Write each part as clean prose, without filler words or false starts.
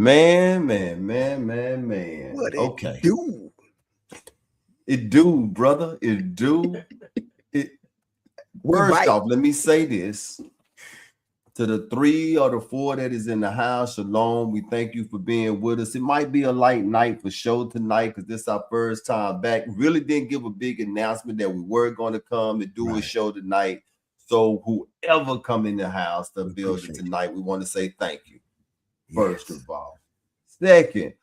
Man. What it Okay. do? It do, brother. It do. First off, let me say this. To the 3 or the 4 that is in the house, shalom. We thank you for being with us. It might be a light night for show tonight because this is our first time back. Really didn't give a big announcement that we were going to come and do a show tonight. So whoever come in the house, the building tonight, we want to say thank you. First of all. Second,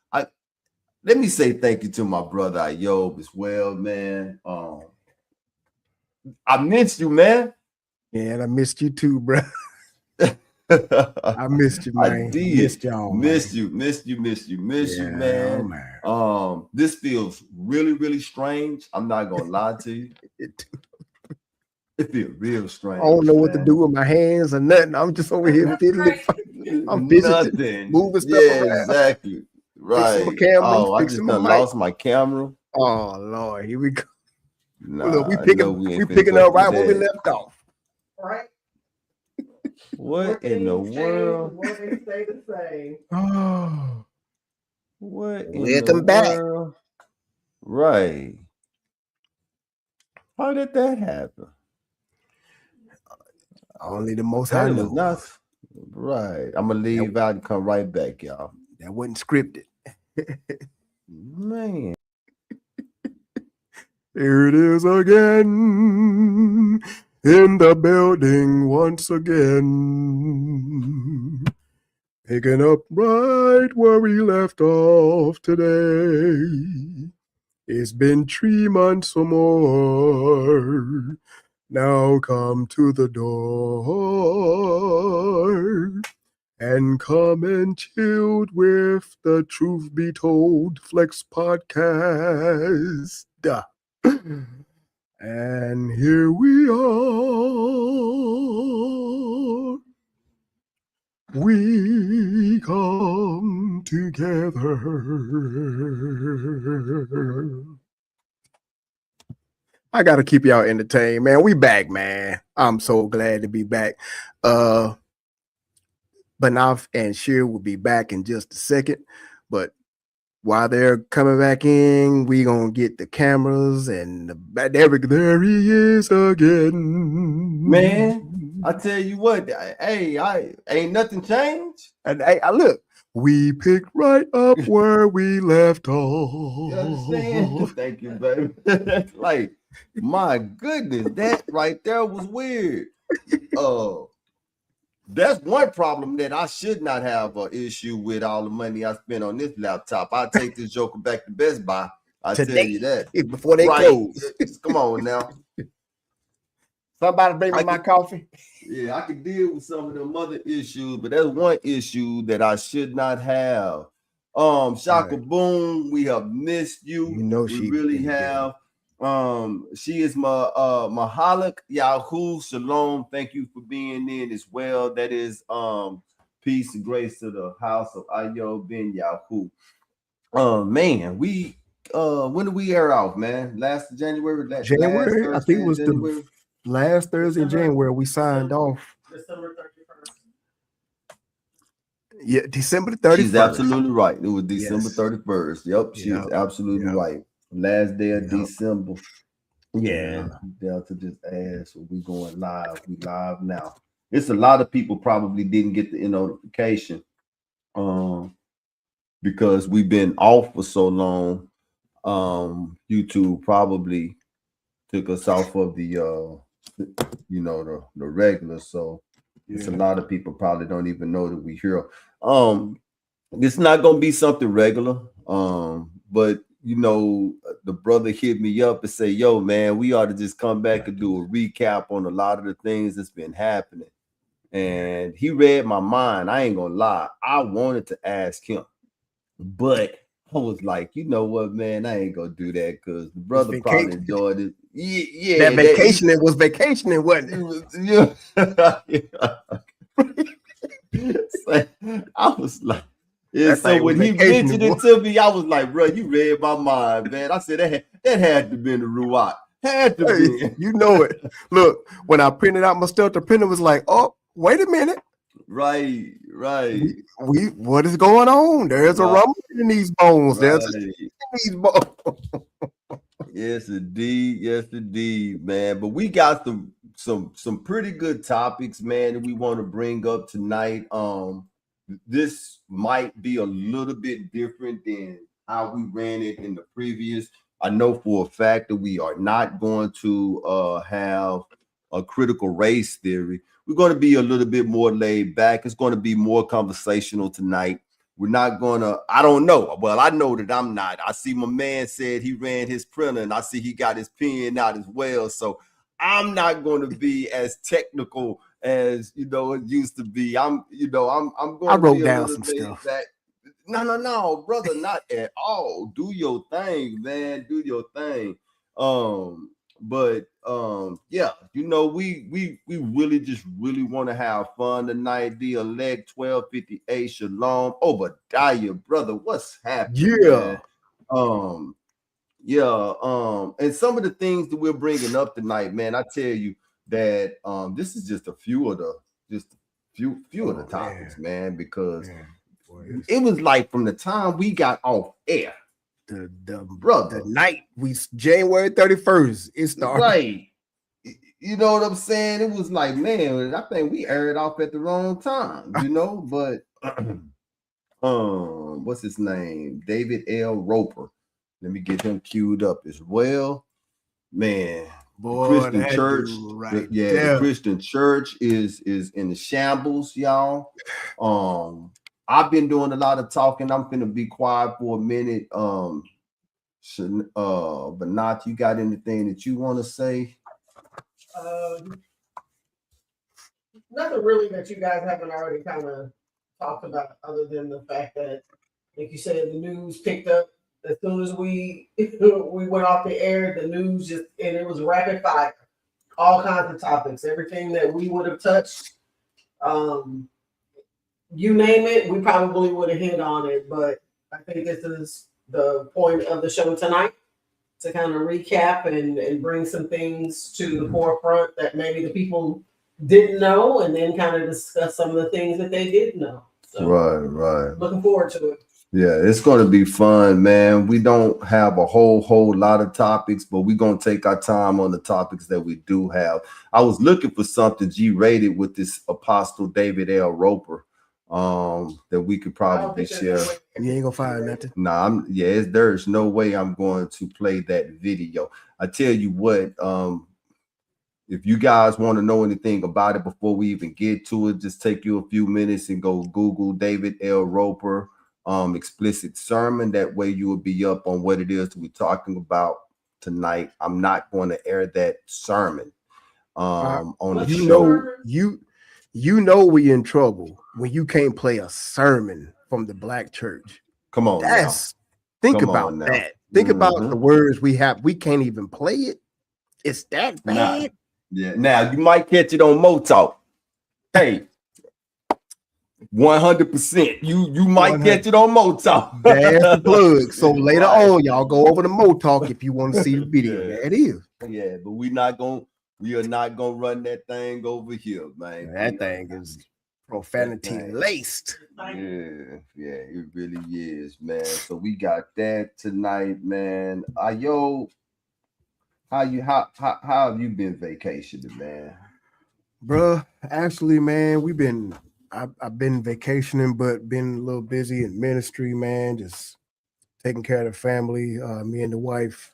let me say thank you to my brother Ayob as well, man. I missed you, man. Yeah, and I missed you too, bro. I missed you, man. I did. Missed y'all, missed you, man. This feels really, really strange. I'm not gonna lie to you. It feels real strange. I don't know what to do with my hands or nothing. I'm just over here fiddling. I'm busy moving stuff around. Exactly. Right. I just lost my camera. Oh Lord, here we go. Nah, look, we picking up right where we left off. Right. What in the world? What they stay the same. Oh, what in welcome the back. World? Right. How did that happen? Only the Most High knows. Right. I'm gonna leave out and come right back, y'all. That wasn't scripted. Man. Here it is again. In the building once again. Picking up right where we left off today. It's been 3 months or more. Now come to the door and come and chilled with the Truth Be Told Flex Podcast. And here we are. We come together. I got to keep y'all entertained, man. We back, man. I'm so glad to be back. Banaf and Sheer will be back in just a second. But while they're coming back in, we going to get the cameras and there he is again. Man, I tell you what, hey, I ain't nothing changed. And hey, look, we picked right up where we left off. You understand? Thank you, baby. Like, my goodness, that right there was weird. That's one problem that I should not have an issue with all the money I spent on this laptop. I'll take this joker back to Best Buy. I tell you that. Before they close. Come on now. Somebody bring me my coffee. Yeah, I can deal with some of them other issues, but there's one issue that I should not have. Shaka Boom, we have missed you. You know we really have. She is Mahalik Yahoo Shalom. Thank you for being in as well. That is peace and grace to the house of Ayo Ben Yahoo. Man, we when did we air off, man? Last January? January? I think it was January. The last Thursday in January we signed off. December 31st. Yeah, December 31st. She's absolutely right. It was December 31st. Yep, she's absolutely right. Last day of December. Yeah. Delta just asked, we going live. We live now. It's a lot of people probably didn't get the notification because we've been off for so long. YouTube probably took us off of the the regular. So it's a lot of people probably don't even know that we here. It's not gonna be something regular. But the brother hit me up and say, yo, man, we ought to just come back and do a recap on a lot of the things that's been happening. And he read my mind. I ain't gonna lie. I wanted to ask him, but I was like, you know what, man, I ain't gonna do that because the brother probably enjoyed it. Yeah, that vacation, it was vacationing, wasn't it? I was like, so when he mentioned it to me, I was like, bro, you read my mind, man. I said that had to be in the Ruach. Had to be. You know it. Look, when I printed out my stuff, the printer was like, oh, wait a minute. Right. We what is going on? There's a Right. rumble in these bones. There's a Right. in these bones. Yes, indeed, man. But we got some pretty good topics, man, that we want to bring up tonight. This might be a little bit different than how we ran it in the previous. I know for a fact that we are not going to have a critical race theory. We're going to be a little bit more laid back. It's going to be more conversational tonight. We're not gonna, I don't know. Well, I know that I'm not. I see my man said he ran his printer and I see he got his pen out as well. So I'm not going to be as technical as it used to be. I'm going I to wrote be a down little some laid stuff. back. No, brother, not at all. Do your thing, man. Do your thing. But yeah, we really just really want to have fun tonight. The elect 1258 Shalom. Obadiah, brother, what's happening, Yeah. man? And some of the things that we're bringing up tonight, man, I tell you that this is just a few of the topics, man, because it was like from the time we got off air, the night we January 31st, it started. Right. You know what I'm saying? It was like, man, I think we aired off at the wrong time, but what's his name? David L. Roper. Let me get him queued up as well. Man, Boy, the Christian church, the Christian church is in the shambles, y'all. I've been doing a lot of talking. I'm gonna be quiet for a minute. But not you got anything that you want to say? Nothing really that you guys haven't already kind of talked about, other than the fact that, like you said, the news picked up as soon as we we went off the air. The news and it was rapid fire, all kinds of topics, everything that we would have touched. You name it, we probably would have hit on it. But I think this is the point of the show tonight, to kind of recap and bring some things to the forefront that maybe the people didn't know, and then kind of discuss some of the things that they did know. So, right. Looking forward to it. Yeah, it's going to be fun, man. We don't have a whole lot of topics, but we're going to take our time on the topics that we do have. I was looking for something G-rated with this Apostle David L. Roper that we could probably share. You ain't gonna find nothing. Nah, there's no way I'm going to play that video. I tell you what, if you guys want to know anything about it before we even get to it, just take you a few minutes and go Google David L. Roper explicit sermon. That way you will be up on what it is that we're talking about tonight. I'm not going to air that sermon on the show. You know we in trouble when you can't play a sermon from the black church. Come on, think about that. Think about the words we have. We can't even play it. It's that bad. Now you might catch it on Motalk. Hey, 100%. You might catch it on Motalk. That's the plug. So later on, y'all go over to Motalk if you want to see the video. There it is. Yeah, but we are not gonna run that thing over here, man. That thing is profanity laced. Yeah, it really is, man. So we got that tonight, man. How have you been vacationing, man? Bruh, actually, man, I've been vacationing, but been a little busy in ministry, man. Just taking care of the family. Me and the wife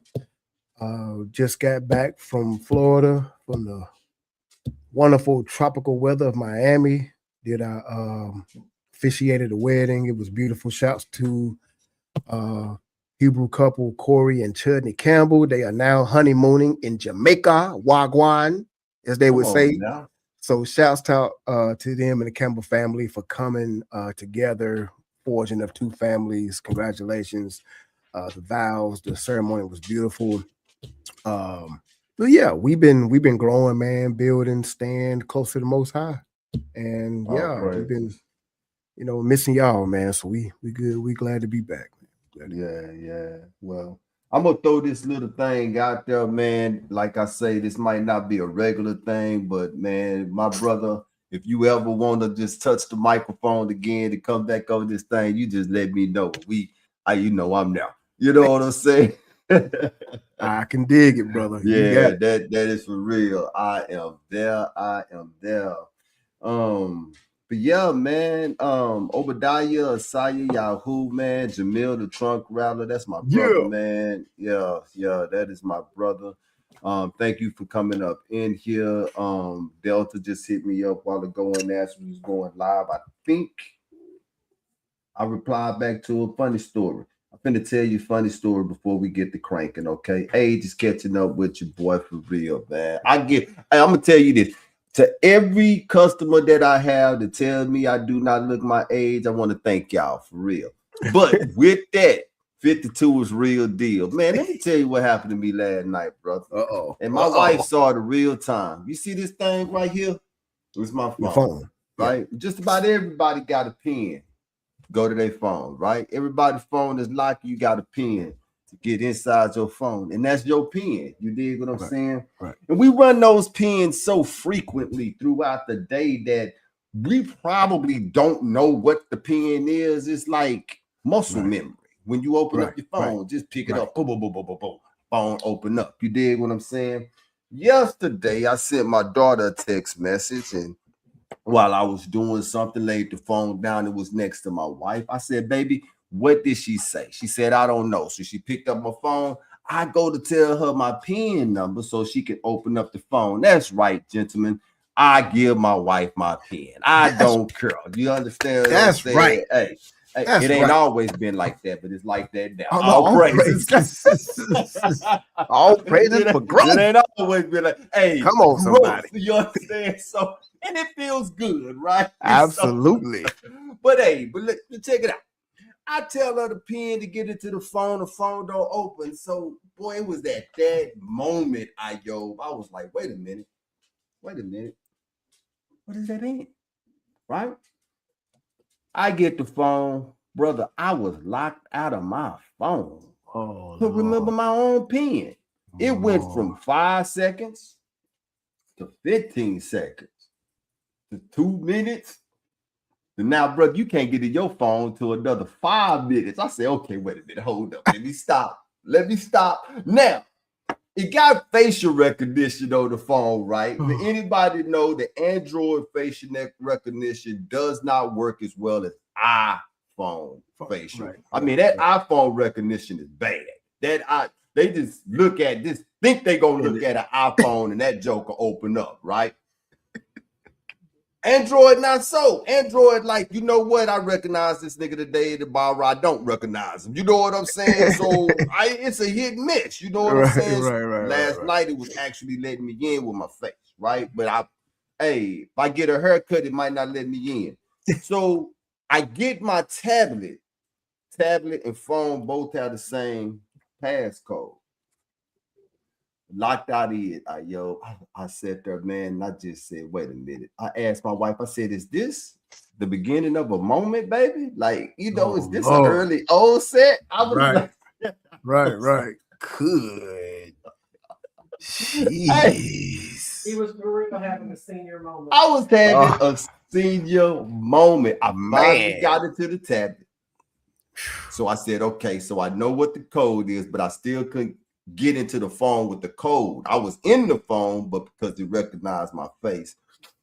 just got back from Florida, from the wonderful tropical weather of Miami. Officiated a wedding. It was beautiful. Shouts to Hebrew couple Corey and Chudney Campbell. They are now honeymooning in Jamaica, Wagwan, as they would say. Now. So shouts to them and the Campbell family for coming together, forging of two families. Congratulations. The vows, the ceremony was beautiful. But yeah, we've been growing, man, building, staying close to the Most High. And we've been, missing y'all, man. So we good. We glad to be back. Yeah. Well, I'm gonna throw this little thing out there, man. Like I say, this might not be a regular thing, but man, my brother if you ever want to just touch the microphone again to come back over this thing, you just let me know. You know, I'm there. You know what I'm saying? I can dig it, brother. Yeah, that is for real. I am there. I am there. But yeah, man. Obadiah, Asaya, Yahoo, man. Jamil, the trunk rattler. That's my brother, man. Yeah, that is my brother. Thank you for coming up in here. Delta just hit me up while ago and asked me was going live. I think I replied back to a funny story. I'm finna tell you a funny story before we get to cranking, okay? Age is catching up with your boy for real, man. I'm gonna tell you this. To every customer that I have that tells me I do not look my age, I want to thank y'all for real. But with that, 52 is real deal. Man, let me tell you what happened to me last night, brother. And my wife saw it in real time. You see this thing right here? It was my phone. Right? Yeah. Just about everybody got a pen. Go to their phone, right? Everybody's phone is locked. You got a pen to get inside your phone, and that's your pen. You dig what I'm saying? Right. And we run those pens so frequently throughout the day that we probably don't know what the pen is. It's like muscle memory. When you open up your phone, just pick it up. Boom, boom, boom, boom, boom, boom. Phone open up. You dig what I'm saying? Yesterday, I sent my daughter a text message, and while I was doing something, laid the phone down. It was next to my wife. I said, baby, what did she say? She said, I don't know. So she picked up my phone. I go to tell her my PIN number so she can open up the phone. That's right, gentlemen. I give my wife my PIN. I don't care. You understand what I'm saying? Right. Hey, it ain't always been like that, but it's like that now. All praises. All praises for growth. It ain't always been like, hey, come on, somebody. You understand? So, and it feels good, right? Absolutely. But check it out. I tell her the pin to get into the phone don't open. So, boy, it was at that moment I was like, wait a minute. What is that in? Right? I get the phone, brother. I was locked out of my phone. To remember my own pin. It went from 5 seconds to 15 seconds to 2 minutes. And now, brother, you can't get in your phone till another 5 minutes. I say, okay, wait a minute, hold up. Let me stop. Now, it got facial recognition on the phone, right? But anybody know that Android facial recognition does not work as well as iPhone facial. Right. I mean, that iPhone recognition is bad. They just look at this, think they gonna look at an iPhone and that joker open up, right? Android not so. Android, like, you know what? I recognize this nigga today at the bar. I don't recognize him. You know what I'm saying? So it's a hit and miss. You know what I'm saying? Last night it was actually letting me in with my face, right? But if I get a haircut, it might not let me in. So I get my tablet and phone both have the same passcode. Locked out of it. I sat there, man, and I just said, wait a minute. I asked my wife, I said, is this the beginning of a moment, baby? Like, is this an early old set? I was right. Good. Jeez. He was for real having a senior moment. I was having a senior moment. I finally got into the tablet. So I said, okay, so I know what the code is, but I still couldn't get into the phone with the code. I was in the phone, but because it recognized my face.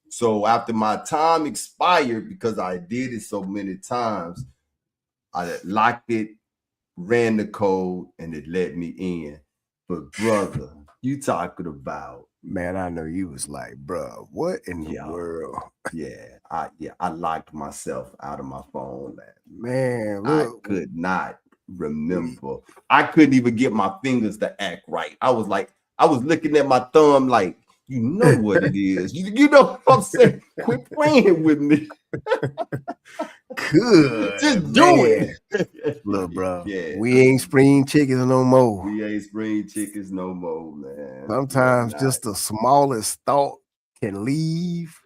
So after my time expired, because I did it so many times, I locked it, ran the code, and it let me in. But brother, you talking about, man, I know you was like, bro, what in the world? I locked myself out of my phone. Man, look, I could not remember. I couldn't even get my fingers to act right. I was looking at my thumb like, you know what it is. You know what I'm saying? Quit playing with me. Good. Just do it. Look, bro. Yeah. We ain't spring chickens no more. Man. Sometimes just the smallest thought can leave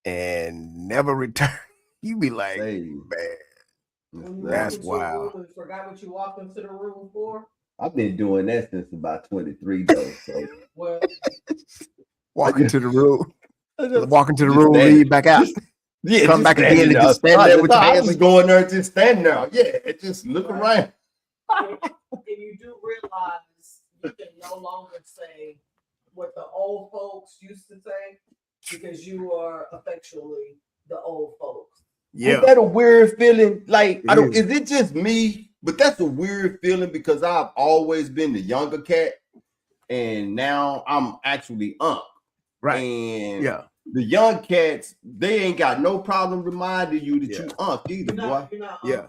and never return. You be like, man. That's wild. Forgot what you walked into the room for? I've been doing that since about 23, though. So well, walking to the room. Walk into the Just room, standing. leave back out. Yeah, Come just back again standing and there. just stand there with your I hands. was going there, just stand there. Yeah, and just look around. And you do realize you can no longer say what the old folks used to say because you are effectually the old folks. Ain't that a weird feeling? Like, It is. is it just me? But that's a weird feeling because I've always been the younger cat, and now I'm actually right. And Yeah. the young cats, they ain't got no problem reminding you that you either, boy. You're not Yeah.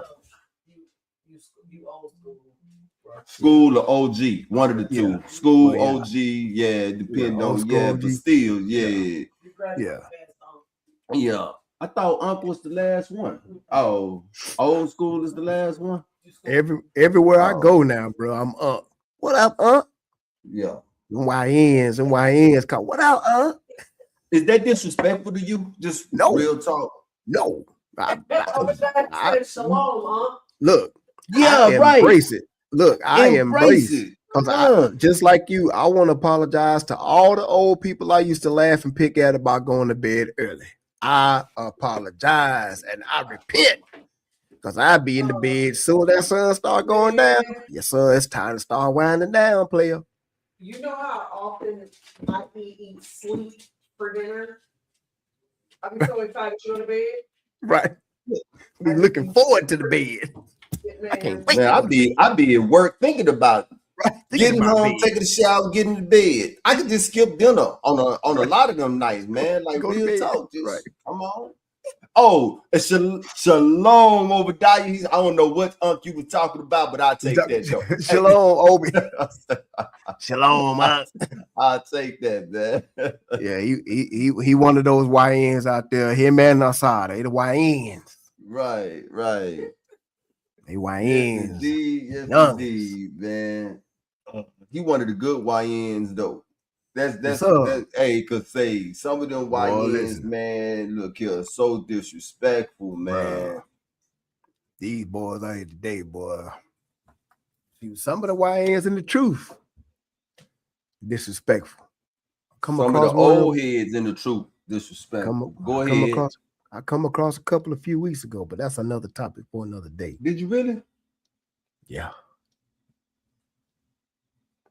You old school. School or OG, one of the two. Yeah. School, Well, OG, depend old on, school but OG. still, Yeah. I thought Uncle was the last one. Oh, old school is the last one. Everywhere I go now, bro, I'm up. What up, Yeah. YNs call. What up, Is that disrespectful to you? Just real talk. No. Shalom, Look, yeah, I embrace it. Look, I embrace it. Because just like you, I want to apologize to all the old people I used to laugh and pick at about going to bed early. I apologize and I repent. Because I be in the bed soon as that sun start going down. Yes, sir, it's time to start winding down, player. You know how often I eat sleep for dinner? I'm so excited to go to bed. Right. Be looking forward to the bed. I can't wait. Man, I be at work thinking about getting home, taking a shower, getting to bed. I could just skip dinner on a lot of them nights, man. Like real talk. Just come on. Oh, it's Shalom Obadiah. I don't know what you was talking about, but I'll take that though. Shalom, Obi. Shalom, I'll take that, man. Yeah, he one of those YNs out there. Him and Asada, they the YNs. Right. They YNs. Yes, indeed, man. He one of the good YNs though. That's hey, cause say some of them YNs, man, look here, so disrespectful, man. These boys out here today, boy. Some of the YNs in the truth. Disrespectful. Some of the old heads in the truth, disrespectful. Go ahead. I come across a couple a few weeks ago, but that's another topic for another day. Did you really? Yeah.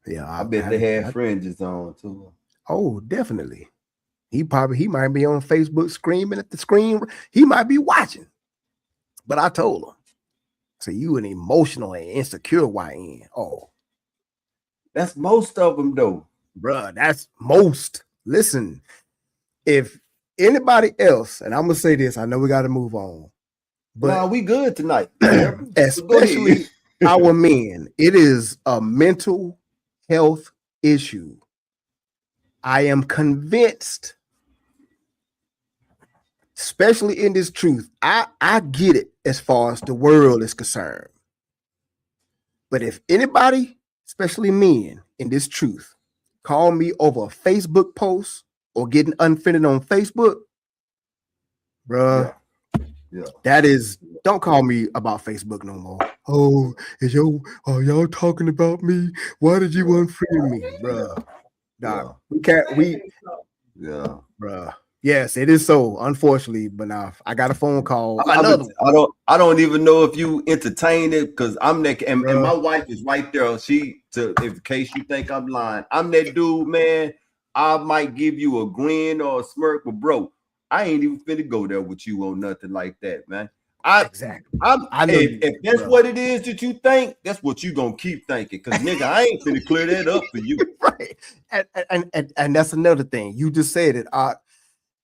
Yeah, I bet they had fringes on too. Oh, definitely. He might be on Facebook screaming at the screen. He might be watching. But I told him, so you an emotional and insecure YN. Oh. That's most of them though. Bruh, that's most. Listen, if anybody else, and I'm gonna say this, I know we got to move on. But we good tonight. Especially our men. It is a mental health issue. I am convinced, especially in this truth, I get it as far as the world is concerned. But if anybody, especially men in this truth, call me over a Facebook post or getting unfriended on Facebook, bruh, that is, don't call me about Facebook no more. Oh, are y'all talking about me? Why did you unfriend me, bruh? Nah, bruh. Yes, it is so, unfortunately, but now I got a phone call. I don't even know if you entertain it because I'm that, and my wife is right there. In case you think I'm lying, I'm that dude, man. I might give you a grin or a smirk, but bro, I ain't even finna go there with you on nothing like that, man. Exactly. If that's what it is that you think, that's what you gonna keep thinking. Cause nigga, I ain't finna clear that up for you. Right. And that's another thing. You just said it.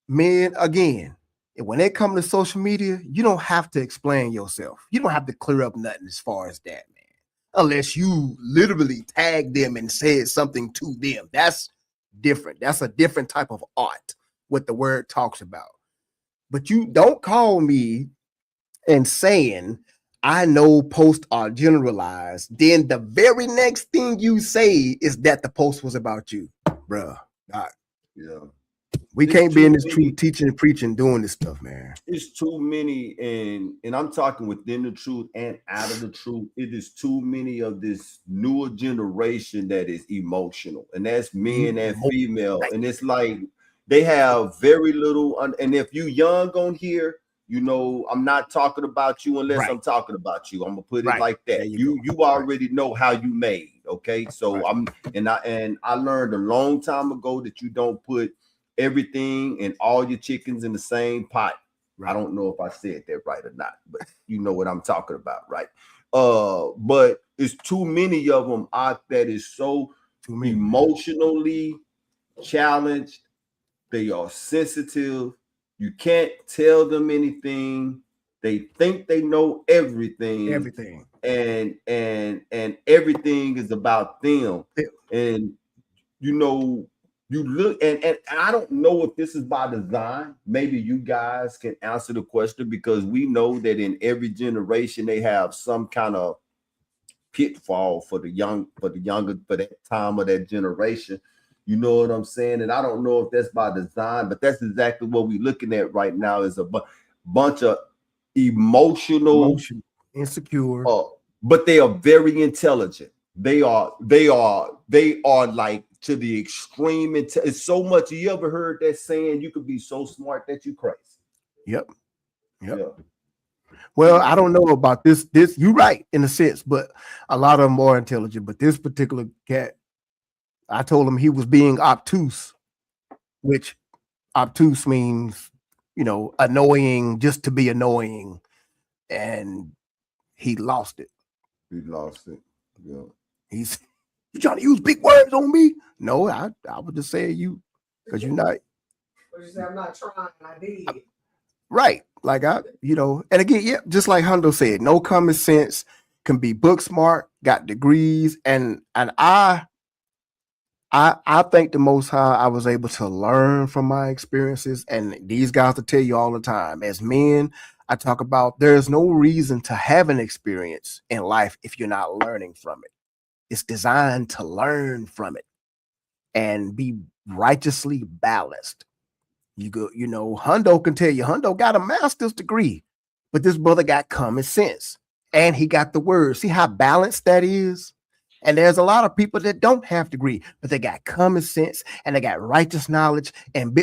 Men, again, when it comes to social media, you don't have to explain yourself. You don't have to clear up nothing as far as that, man. Unless you literally tag them and said something to them. That's different. That's a different type of art, what the word talks about. But you don't call me and saying, I know posts are generalized. Then the very next thing you say is that the post was about you, bruh. Yeah. We can't be in this truth, teaching and preaching, doing this stuff, man. It's too many, and I'm talking within the truth and out of the truth. It is too many of this newer generation that is emotional, and that's men and female. And it's like they have very little. And if you young on here, I'm not talking about you unless Right. I'm talking about you. I'm gonna put it Right. like There that. you You go. already know how you made. Okay, so Right. I learned a long time ago that you don't put everything and all your chickens in the same pot. Right. I don't know if I said that right or not, but you know what I'm talking about, right? But it's too many of them out that is so Too many, man. emotionally challenged. They are sensitive. You can't tell them anything. They think they know everything. Everything. And everything is about them. And you look and I don't know if this is by design. Maybe you guys can answer the question, because we know that in every generation they have some kind of pitfall for that time of that generation. You know what I'm saying? And I don't know if that's by design, but that's exactly what we're looking at right now, is a bunch of emotional, insecure. But they are very intelligent. They are like to the extreme. It's so much. You ever heard that saying, you could be so smart that you crazy? Yep. Well, I don't know about this. You're right in a sense, but a lot of them are intelligent. But this particular cat, I told him he was being obtuse, which obtuse means, annoying just to be annoying, and he lost it. Yeah. You trying to use big words on me? No, I would just say you, because you're not. What you say? I'm not trying. I did. Right. Like and again, yeah, just like Hundo said, no common sense, can be book smart, got degrees, and I thank the Most High I was able to learn from my experiences. And these guys will tell you all the time, as men, I talk about there's no reason to have an experience in life if you're not learning from it. It's designed to learn from it and be righteously balanced. You go, Hundo can tell you, Hundo got a master's degree, but this brother got common sense and he got the word. See how balanced that is? And there's a lot of people that don't have degree, but they got common sense and they got righteous knowledge and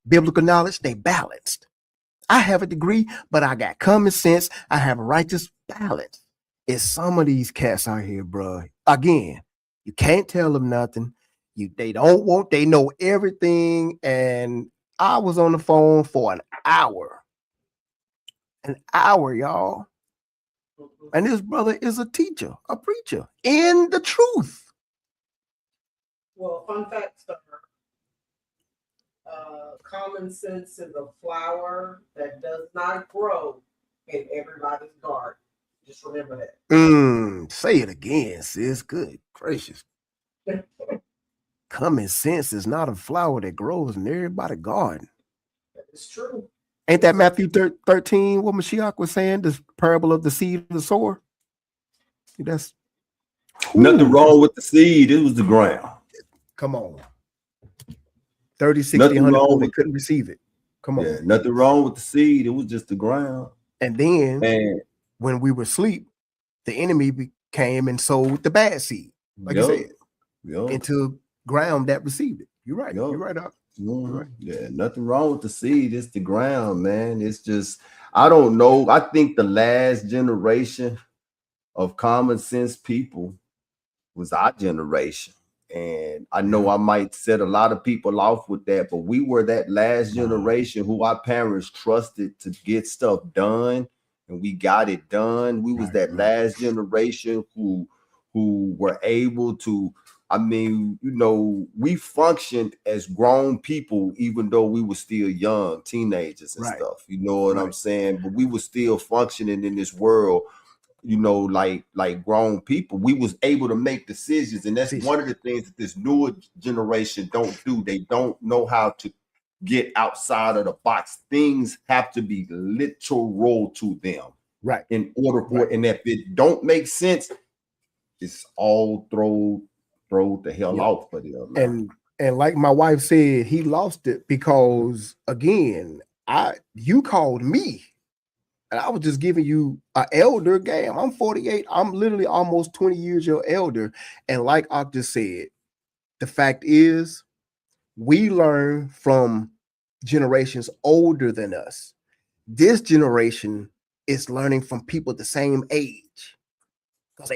biblical knowledge. They balanced. I have a degree, but I got common sense. I have righteous balance. It's some of these cats out here, bro. Again, you can't tell them nothing. They know everything. And I was on the phone for an hour, y'all. And this brother is a teacher, a preacher in the truth. Well, fun fact, sir. Common sense is a flower that does not grow in everybody's garden. Just remember that. Say it again, sis. Good gracious. Common sense is not a flower that grows in everybody's garden. It's true. Ain't that Matthew 13 what Mashiach was saying, the parable of the seed of the sower? That's nothing wrong with the seed. It was the ground. Come on. 30, 60, 100, they couldn't receive it. Come on. Yeah, nothing wrong with the seed. It was just the ground. And then when we were asleep, the enemy came and sowed the bad seed, like you said, into ground that received it. You're right. You're right, Doc. Right. Yeah, nothing wrong with the seed. It's the ground, man. It's just, I don't know. I think the last generation of common sense people was our generation. And I know I might set a lot of people off with that, but we were that last generation who our parents trusted to get stuff done, and we got it done. We was that last generation who were able to, we functioned as grown people, even though we were still young teenagers and stuff. You know what I'm saying? But we were still functioning in this world, like grown people. We was able to make decisions, and that's one of the things that this newer generation don't do. They don't know how to get outside of the box. Things have to be literal to them, right? In order for and if it don't make sense, it's all throw the hell off for them. And like my wife said, he lost it because again, you called me. And I was just giving you an elder game. I'm 48. I'm literally almost 20 years your elder. And like I just said, the fact is, we learn from generations older than us. This generation is learning from people the same age. Because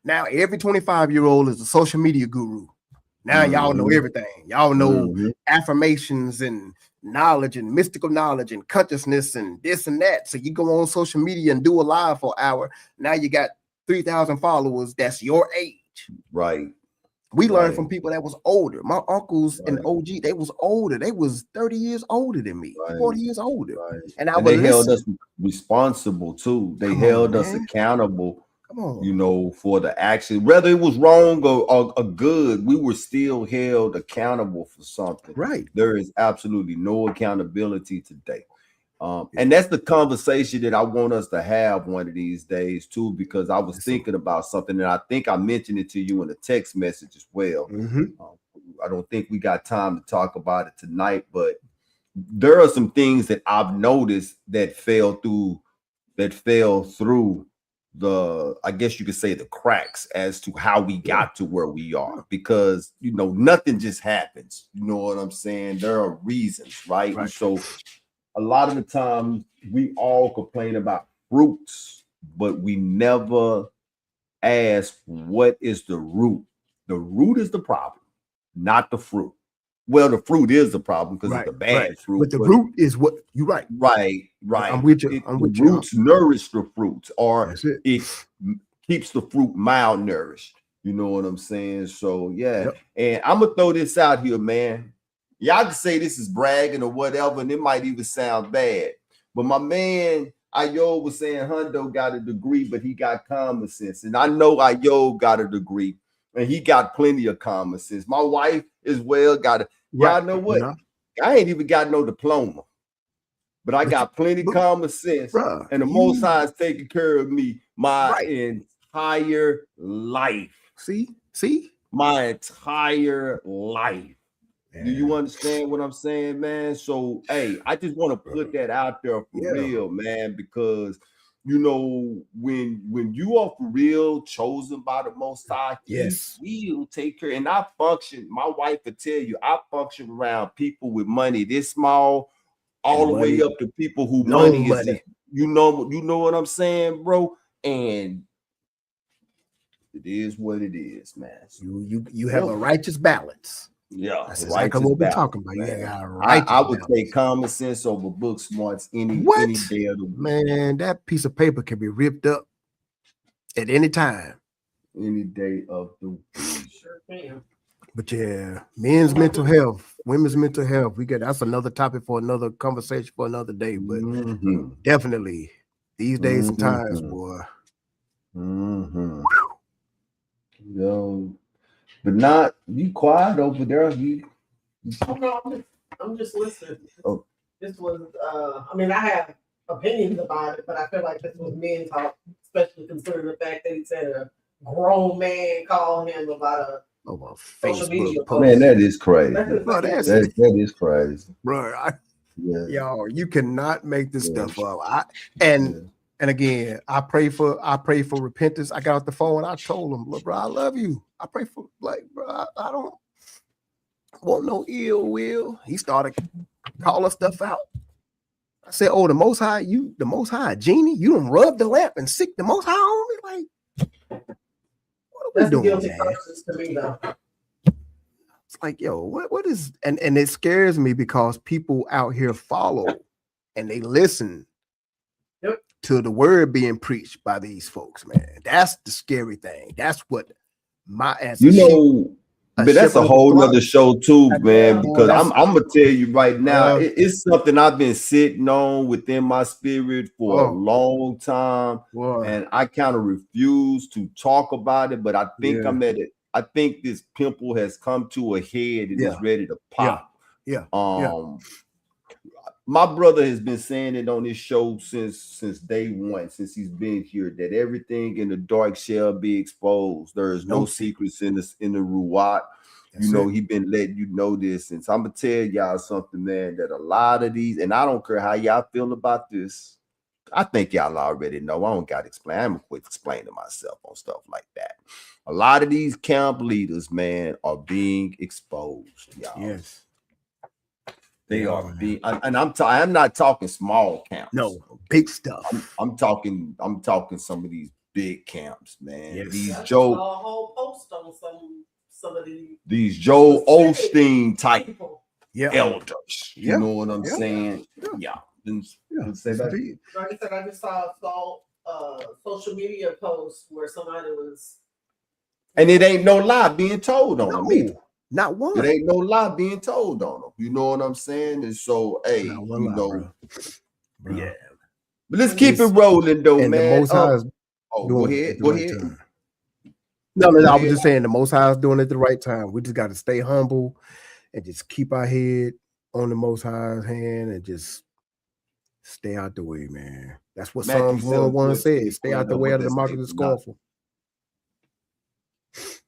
now every 25-year-old is a social media guru. Now y'all know everything. Y'all know affirmations and knowledge and mystical knowledge and consciousness and this and that. So you go on social media and do a live for an hour. Now you got 3,000 followers. That's your age. Right. We learned from people that was older. My uncles and OG, they was older. They was 30 years older than me, 40 years older. And they held us responsible too. They held us accountable. Come on. You know, for the action, whether it was wrong or good, we were still held accountable for something. Right. There is absolutely no accountability today. And that's the conversation that I want us to have one of these days too, because I was thinking about something, and I think I mentioned it to you in a text message as well. I don't think we got time to talk about it tonight, but there are some things that I've noticed that fell through the, I guess you could say, the cracks as to how we got to where we are, because you know nothing just happens. You know what I'm saying? There are reasons, right? And so a lot of the time we all complain about fruits, but we never ask what is the root. The root is the problem, not the fruit. Well, the fruit is the problem because it's the bad fruit. But the root is what you're right. Right. I'm with you. The roots nourish the fruits, or it keeps the fruit malnourished. You know what I'm saying? So yeah. And I'm gonna throw this out here, man. Y'all can say this is bragging or whatever, and it might even sound bad. But my man Ayo was saying Hundo got a degree, but he got common sense. And I know Ayo got a degree, and he got plenty of common sense. My wife as well got it. Y'all know what? I ain't even got no diploma, but I got plenty common sense, and the Most High is taking care of me my entire life. See, my entire life. Do you understand what I'm saying, man? So, hey, I just want to put that out there for real, man, because you know, when you are for real chosen by the Most High, He will take care. And I function, my wife will tell you, I function around people with money this small, all the way up to people who money is just, you know what I'm saying, bro? And it is what it is, man. You have a righteous balance. Yeah, that's exactly what we're talking about. I would take common sense over book smarts any day of the week. Man, that piece of paper can be ripped up at any time. Any day of the week. Sure can. But yeah, men's mental health, women's mental health. That's another topic for another conversation for another day. But definitely these days and times, boy. Yo. But not you quiet over there. No, I'm just listening. This was I mean, I have opinions about it, but I feel like this was men talk, especially considering the fact that he said a grown man called him about a social media post. Man, that is crazy. That is crazy. Bro, y'all, you cannot make this stuff up. And again, I pray for repentance. I got off the phone. I told him, look, bro, I love you. I pray for, like, bro, I don't want no ill will. He started calling stuff out. I said, oh, the Most High, genie, you done rub the lamp and sick the Most High on me? Like, what are we doing, guilty man? To me, though. It's like, yo, what is, and it scares me because people out here follow and they listen to the word being preached by these folks, man. That's the scary thing. That's what but that's a whole nother show too, man, because I'm gonna tell you right now, it's something I've been sitting on within my spirit for a long time, and I kind of refuse to talk about it, but I think I'm at it. I think this pimple has come to a head and is ready to pop. My brother has been saying it on this show since day one, since he's been here, that everything in the dark shall be exposed. There is no secrets in the Ruwat. He been letting you know this. And so I'm gonna tell y'all something, man, that a lot of these, and I don't care how y'all feel about this. I think y'all already know. I don't gotta explain. I'm gonna quit explaining myself on stuff like that. A lot of these camp leaders, man, are being exposed, y'all. Yes. They Yeah, are man. big, and I'm not talking small camps. No, big stuff. I'm talking some of these big camps, man. Yes. These I just Joe, saw a whole post on some of these Joe specific Osteen type people. Yeah. elders. Yeah. You know what I'm Yeah. saying? Yeah. Yeah. Then Yeah. say that. Like I said, I just saw social media post where somebody was, And it ain't no lie being told on them either. No, not one. It ain't no lie being told on them. You know what I'm saying? And so, hey, Not one you lie, know, bro. yeah. But let's keep it rolling, though, And man. the Most High is go doing it ahead. at the Go right ahead. time. No, I was ahead. just saying the Most High is doing it at the right time. We just got to stay humble and just keep our head on the Most High's hand and just stay out the way, man. That's what Matthew Psalms 1:1 7:14, says. Stay out the way of the mockers and scornful.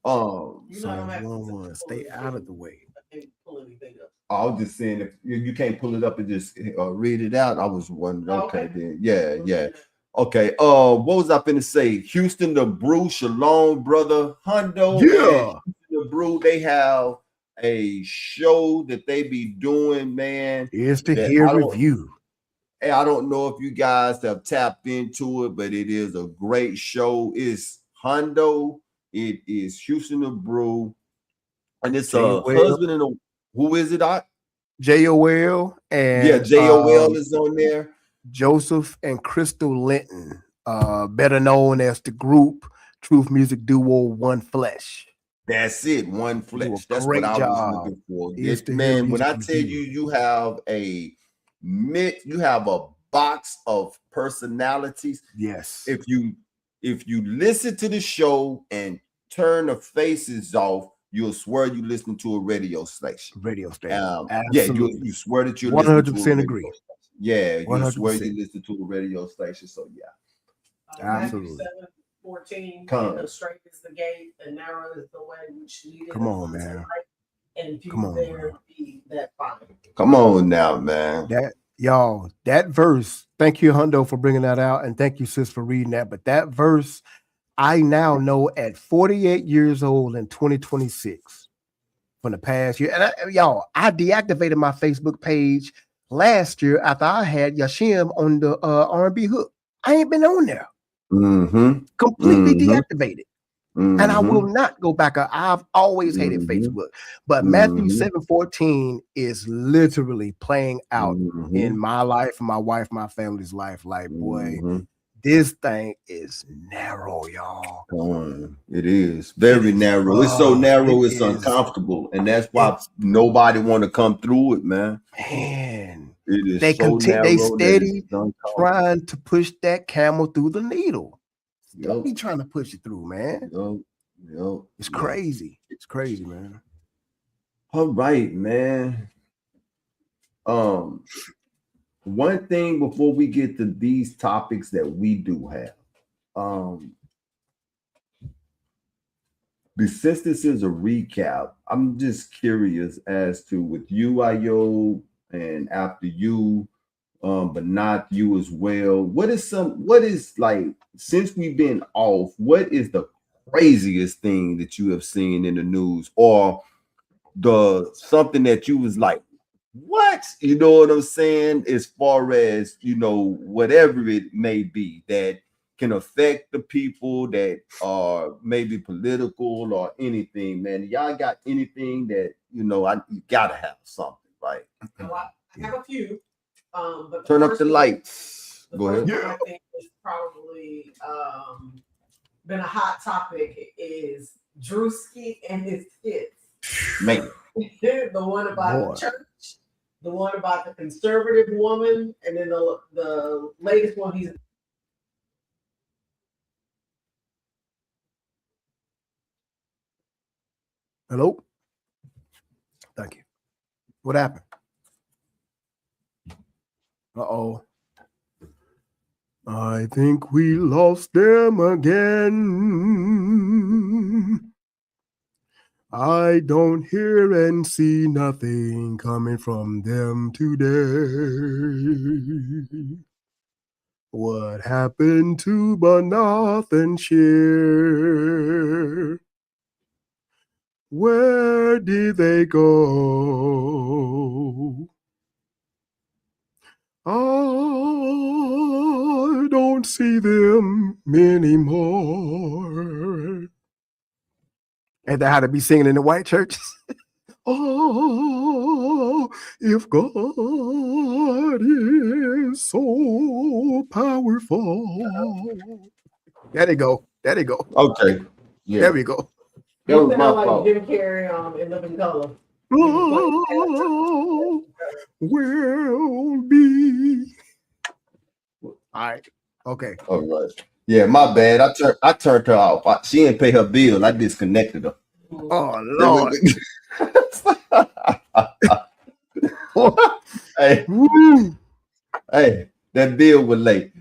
you know, I don't have Psalms to 1:1, stay out of the way. I can't pull anything up. I was just saying, if you can't pull it up and just read it out, I was wondering. Okay, then yeah. Okay. What was I finna say? Houston the Brew, Shalom, brother Hundo. Yeah. And the Brew, they have a show that they be doing, man. Here's to hear review. Hey, I don't know if you guys have tapped into it, but it is a great show. It's Hundo. It is Houston the Brew, and it's a husband and a. Who is it? JOL and yeah, JOL is on there. Joseph and Crystal Linton, better known as the group Truth Music Duo One Flesh. That's it, One Flesh. That's what I was looking for. Man, when I tell you, you have a box of personalities. Yes. If you listen to the show and turn the faces off, you'll swear you listen to a radio station. Yeah, you swear that you're 100% agree. Yeah, you swear you listen to a radio station. So yeah, absolutely. 7:14. Come. Straight is the gate, and narrow is the way which leadeth. Come on, man. And few there be that find. Come on now, man. That verse. Thank you, Hundo, for bringing that out, and thank you, sis, for reading that. But that verse, I now know at 48 years old in 2026 from the past year. And I deactivated my Facebook page last year after I had Yashim on the R&B hook. I ain't been on there. Completely deactivated. And I will not go back. I've always hated Facebook. But Matthew 7:14 is literally playing out in my life, my wife, my family's life. Like, boy, this thing is narrow, y'all. It is very narrow. It's so narrow, it's uncomfortable. And that's why nobody want to come through it, man. Man, it is they steady trying to push that camel through the needle. Don't be trying to push it through, man. It's crazy. It's crazy, man. All right, man. One thing before we get to these topics that we do have, since this is a recap, I'm just curious as to with you, Ayo, and after you, but not you as well. What is like, since we've been off, what is the craziest thing that you have seen in the news, or something that you was like, what? You know what I'm saying? As far as, whatever it may be that can affect the people that are maybe political or anything, man. Y'all got anything that, you gotta have something, right? Well, I have a few. But turn up the lights. Go ahead. I think it's probably been a hot topic is Drewski and his kids. Man. The one about the church, the one about the conservative woman, and then the latest one he's. Hello? Thank you. What happened? Uh-oh. I think we lost them again. I don't hear and see nothing coming from them today. What happened to Banath and Sheer? Where did they go? I don't see them anymore. And that how to be singing in the white churches. Oh, if God is so powerful. There they go. There they go. Okay. Yeah. There we go. That You was my sound like fault. Jim Carrey in Living Color. Oh, will be. All right. Okay. All right. Yeah, my bad. I turned her off. She didn't pay her bill. I disconnected her. Oh Lord. Hey, Woo. hey, that bill was late.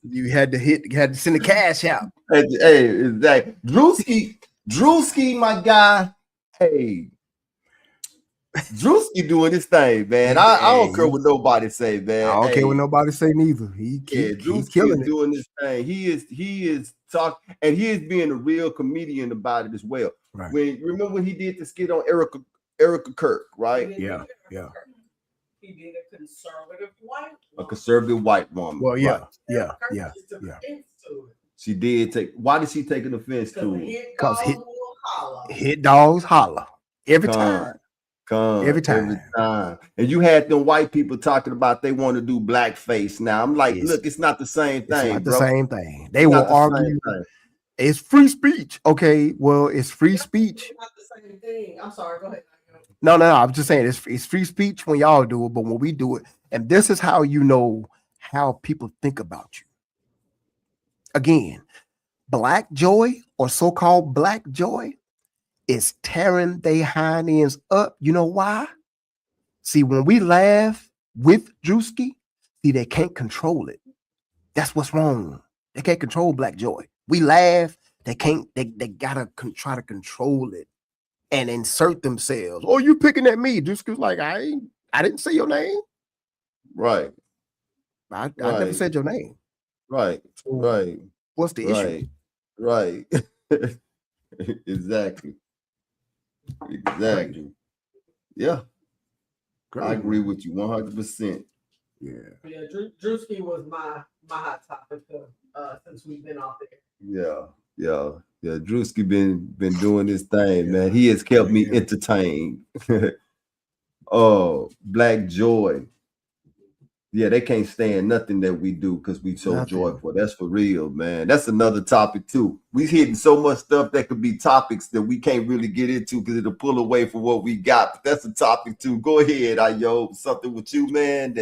You had to send the cash out. Hey, exactly. Drewski, my guy. Hey, Drewski doing his thing, man. I don't care what nobody say, man. I don't care what Hey, nobody say neither. He's Drewski killing is it. doing his thing. He is talking, and he is being a real comedian about it as well. Right. Remember when he did the skit on Erica Kirk, right? Yeah. He did a conservative white woman. A conservative white woman. Well, yeah, right. yeah. She did take. Why did she take an offense to it? Because hit dogs holler every time. Every time. And you had them white people talking about they want to do blackface now. I'm like, look, it's not the same thing. It's not bro. the same thing. They will argue. It's free speech. Okay, well, it's free speech. Not the same thing. I'm sorry. Go ahead. No. I'm just saying it's free speech when y'all do it, but when we do it, and this is how you know how people think about you. Again, black joy or so-called black joy is tearing their hind ends up. You know why? See, when we laugh with Drewski, see, they can't control it. That's what's wrong. They can't control black joy. We laugh, they can't, they gotta try to control it and insert themselves. Oh, you picking at me? Drewski's like, I didn't say your name. Right. I never said your name. Right. So right. What's the issue? Right. Exactly. Yeah. Great. I agree with you 100%. Yeah. Drewski was my hot topic since we've been off there. Yeah. Drewski been doing his thing, man. He has kept me entertained. Oh, Black Joy. Yeah, they can't stand nothing that we do because we so joyful. That's for real, man. That's another topic too. We hitting so much stuff that could be topics that we can't really get into because it'll pull away from what we got. But that's a topic too. Go ahead, Ayo. Something with you, man.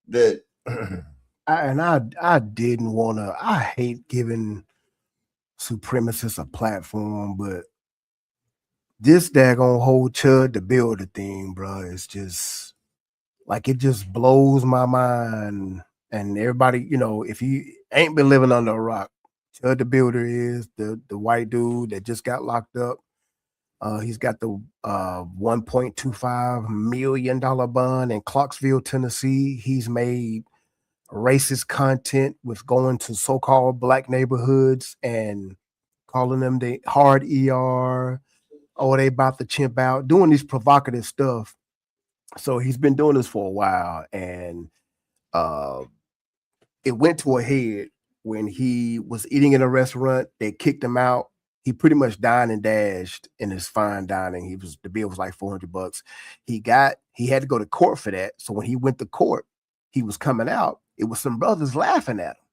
That I didn't want to. I hate giving supremacists a platform, but this daggone whole Chud the Builder thing, bro, it's just like it just blows my mind. And everybody, you know, if you ain't been living under a rock, Chud the Builder is the white dude that just got locked up. He's got the $1.25 million bond in Clarksville, Tennessee. He's made racist content with going to so-called black neighborhoods and calling them the hard ER. Oh, they about to chimp out, doing these provocative stuff. So he's been doing this for a while, and it went to a head when he was eating in a restaurant. They kicked him out. He pretty much dined and dashed in his fine dining. The bill was like $400. He had to go to court for that. So when he went to court, he was coming out. It was some brothers laughing at him,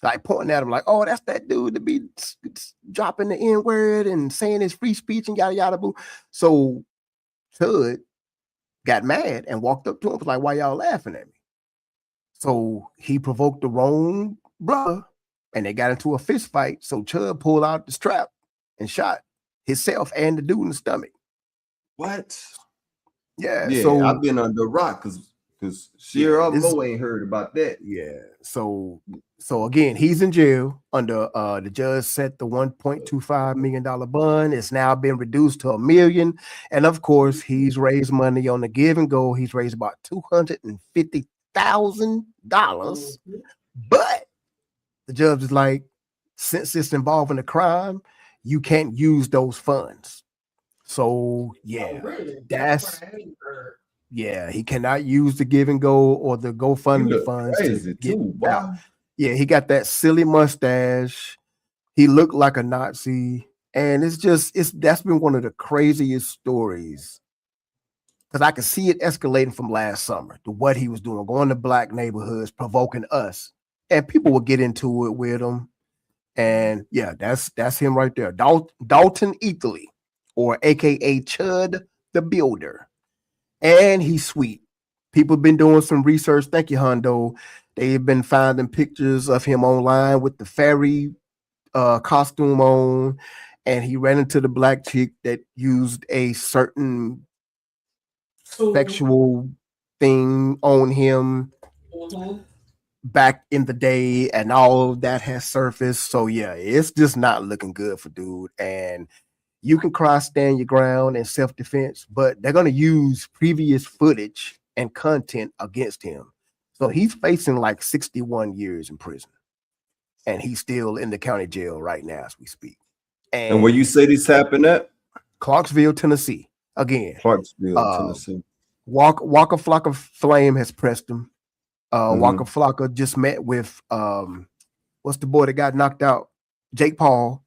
like pointing at him, like, "Oh, that's that dude to be dropping the N-word and saying his free speech and yada yada boo." So Chud got mad and walked up to him, was like, "Why y'all laughing at me?" So he provoked the wrong brother, and they got into a fist fight. So Chud pulled out the strap and shot himself and the dude in the stomach. What? Yeah. Yeah. So I've been under a rock because Sierra Mo ain't heard about that. Yeah. So again, he's in jail under the judge set the $1.25 million bond. It's now been reduced to $1 million. And of course, he's raised money on the give and go. He's raised about $250,000. But the judge is like, since it's involving a crime, you can't use those funds. So yeah, Yeah, he cannot use the Give and Go or the He GoFundMe look funds to crazy get too, out. boy. Yeah, he got that silly mustache. He looked like a Nazi, and that's been one of the craziest stories because I could see it escalating from last summer to what he was doing, going to black neighborhoods, provoking us, and people would get into it with him. And yeah, that's him right there, Dalton Etherly, or AKA Chud the Builder, and he's sweet. People have been doing some research. Thank you, Hondo. They've been finding pictures of him online with the fairy costume on, and he ran into the black chick that used a certain sexual thing on him back in the day, and all of that has surfaced. So yeah, it's just not looking good for dude. And you can stand your ground in self-defense, but they're going to use previous footage and content against him. So he's facing like 61 years in prison, and he's still in the county jail right now as we speak. And where you say this happened at? Clarksville, Tennessee. Again, Clarksville, Tennessee. Walker Flocka Flame has pressed him. Walker Flocka just met with what's the boy that got knocked out? Jake Paul,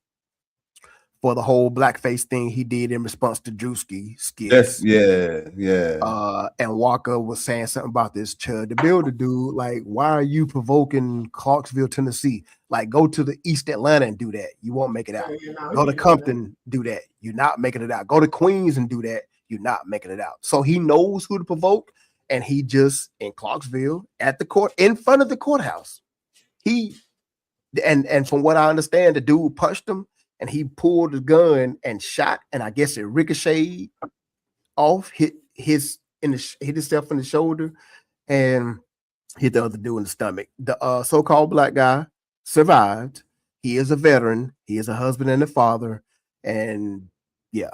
for the whole blackface thing he did in response to Drewski skits. Yeah. And Walker was saying something about this Chud the Builder dude. Like, why are you provoking Clarksville, Tennessee? Like, go to the East Atlanta and do that. You won't make it out. Go to Compton, do that. You're not making it out. Go to Queens and do that. You're not making it out. So he knows who to provoke, and he just in Clarksville at the court, in front of the courthouse. And from what I understand, the dude punched him, and he pulled the gun and shot, and I guess it ricocheted off, hit himself in the shoulder, and hit the other dude in the stomach. The so-called black guy survived. He is a veteran. He is a husband and a father, and yeah,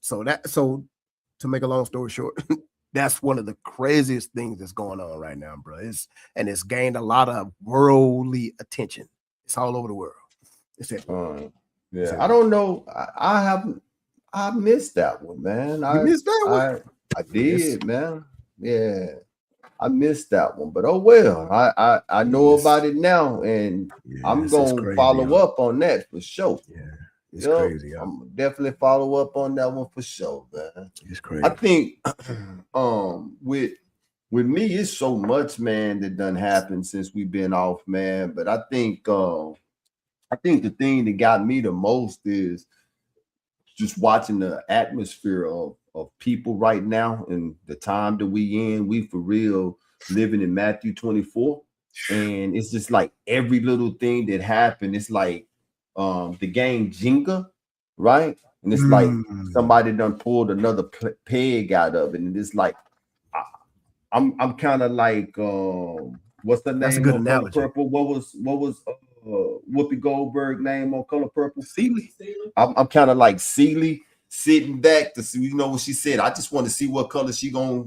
so to make a long story short, that's one of the craziest things that's going on right now, bro. It's gained a lot of worldly attention. It's all over the world. Yeah, I don't know. I missed that one, man. You missed that one? I did, man. Yeah, I missed that one, but oh well. I know about it now, and I'm gonna follow up on that for sure. Yeah, it's crazy. I'm definitely follow up on that one for sure, man. It's crazy. I think with me, it's so much, man, that done happened since we've been off, man. But I think the thing that got me the most is just watching the atmosphere of people right now and the time that we in. We for real living in Matthew 24. And it's just like every little thing that happened, it's like the game Jenga, right? And it's like somebody done pulled another peg out of it. And it's like I'm kind of like what's the name? That's a good of analogy. Color Purple? What was Whoopi Goldberg name on Color Purple? Seeley. I'm kind of like Seeley, sitting back to see, what she said. I just want to see what color she gonna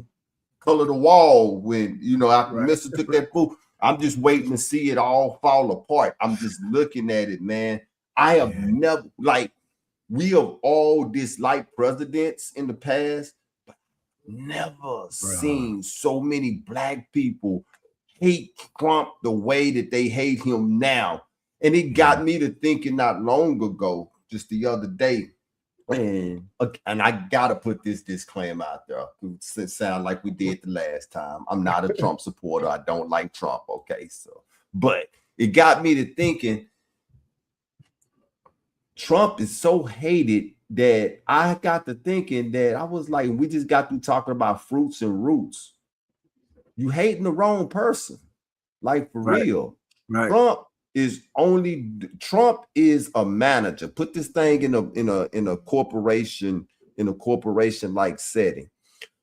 color the wall when, after Mr. took that food. I'm just waiting to see it all fall apart. I'm just looking at it, man. I have never, like, we have all disliked presidents in the past, but never seen so many black people hate Trump the way that they hate him now. And it got me to thinking not long ago, just the other day, and I gotta put this disclaimer out there. It sound like we did the last time. I'm not a Trump supporter. I don't like Trump. Okay, but it got me to thinking. Trump is so hated that I got to thinking that I was like, we just got through talking about fruits and roots. You hating the wrong person, like for real. Right. Trump is a manager. Put this thing in a corporation, like setting.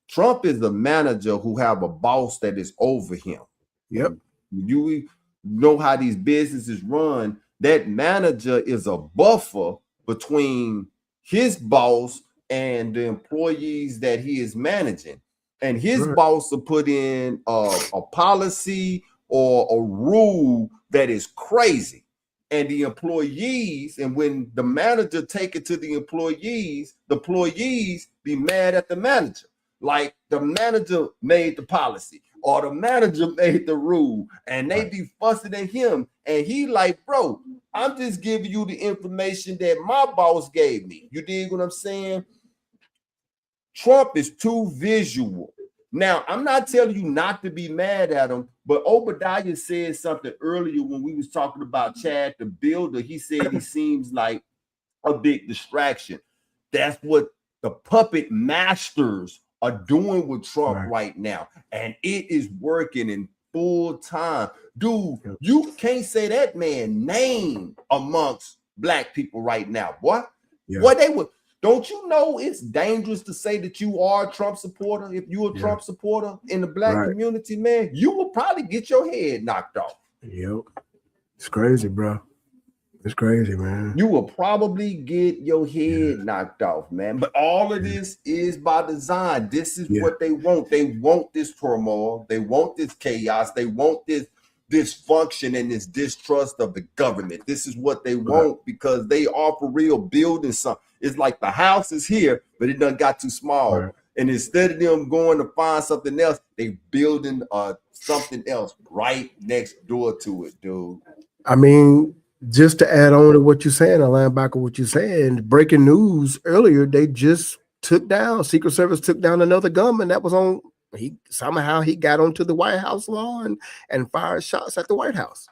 Trump is the manager who have a boss that is over him. Yep. You know how these businesses run. That manager is a buffer between his boss and the employees that he is managing. And his boss will put in a policy or a rule that is crazy. And the employees, and when the manager take it to the employees be mad at the manager. like the manager made the policy or the manager made the rule, and they be fussing at him, and he like, bro, I'm just giving you the information that my boss gave me. You dig what I'm saying? Trump is too visual. Now, I'm not telling you not to be mad at him, but Obadiah said something earlier when we was talking about Chad the Builder. He said he seems like a big distraction. That's what the puppet masters are doing with Trump right now, and it is working in full time. Dude, you can't say that man name amongst black people right now, boy. What they would. Don't you know it's dangerous to say that you are a Trump supporter? If you're a Trump supporter in the black community, man, you will probably get your head knocked off. Yep. It's crazy, bro. It's crazy, man. You will probably get your head knocked off, man. But all of this is by design. This is what they want. They want this turmoil. They want this chaos. They want this dysfunction and this distrust of the government. This is what they want because they are for real building something. It's like the house is here, but it done got too small. And instead of them going to find something else, they building something else right next door to it, dude. I mean, just to add on to what you're saying, I'll land back on what you're saying. Breaking news earlier, they just took down, Secret Service took down another gunman that was on, he got onto the White House lawn and fired shots at the White House.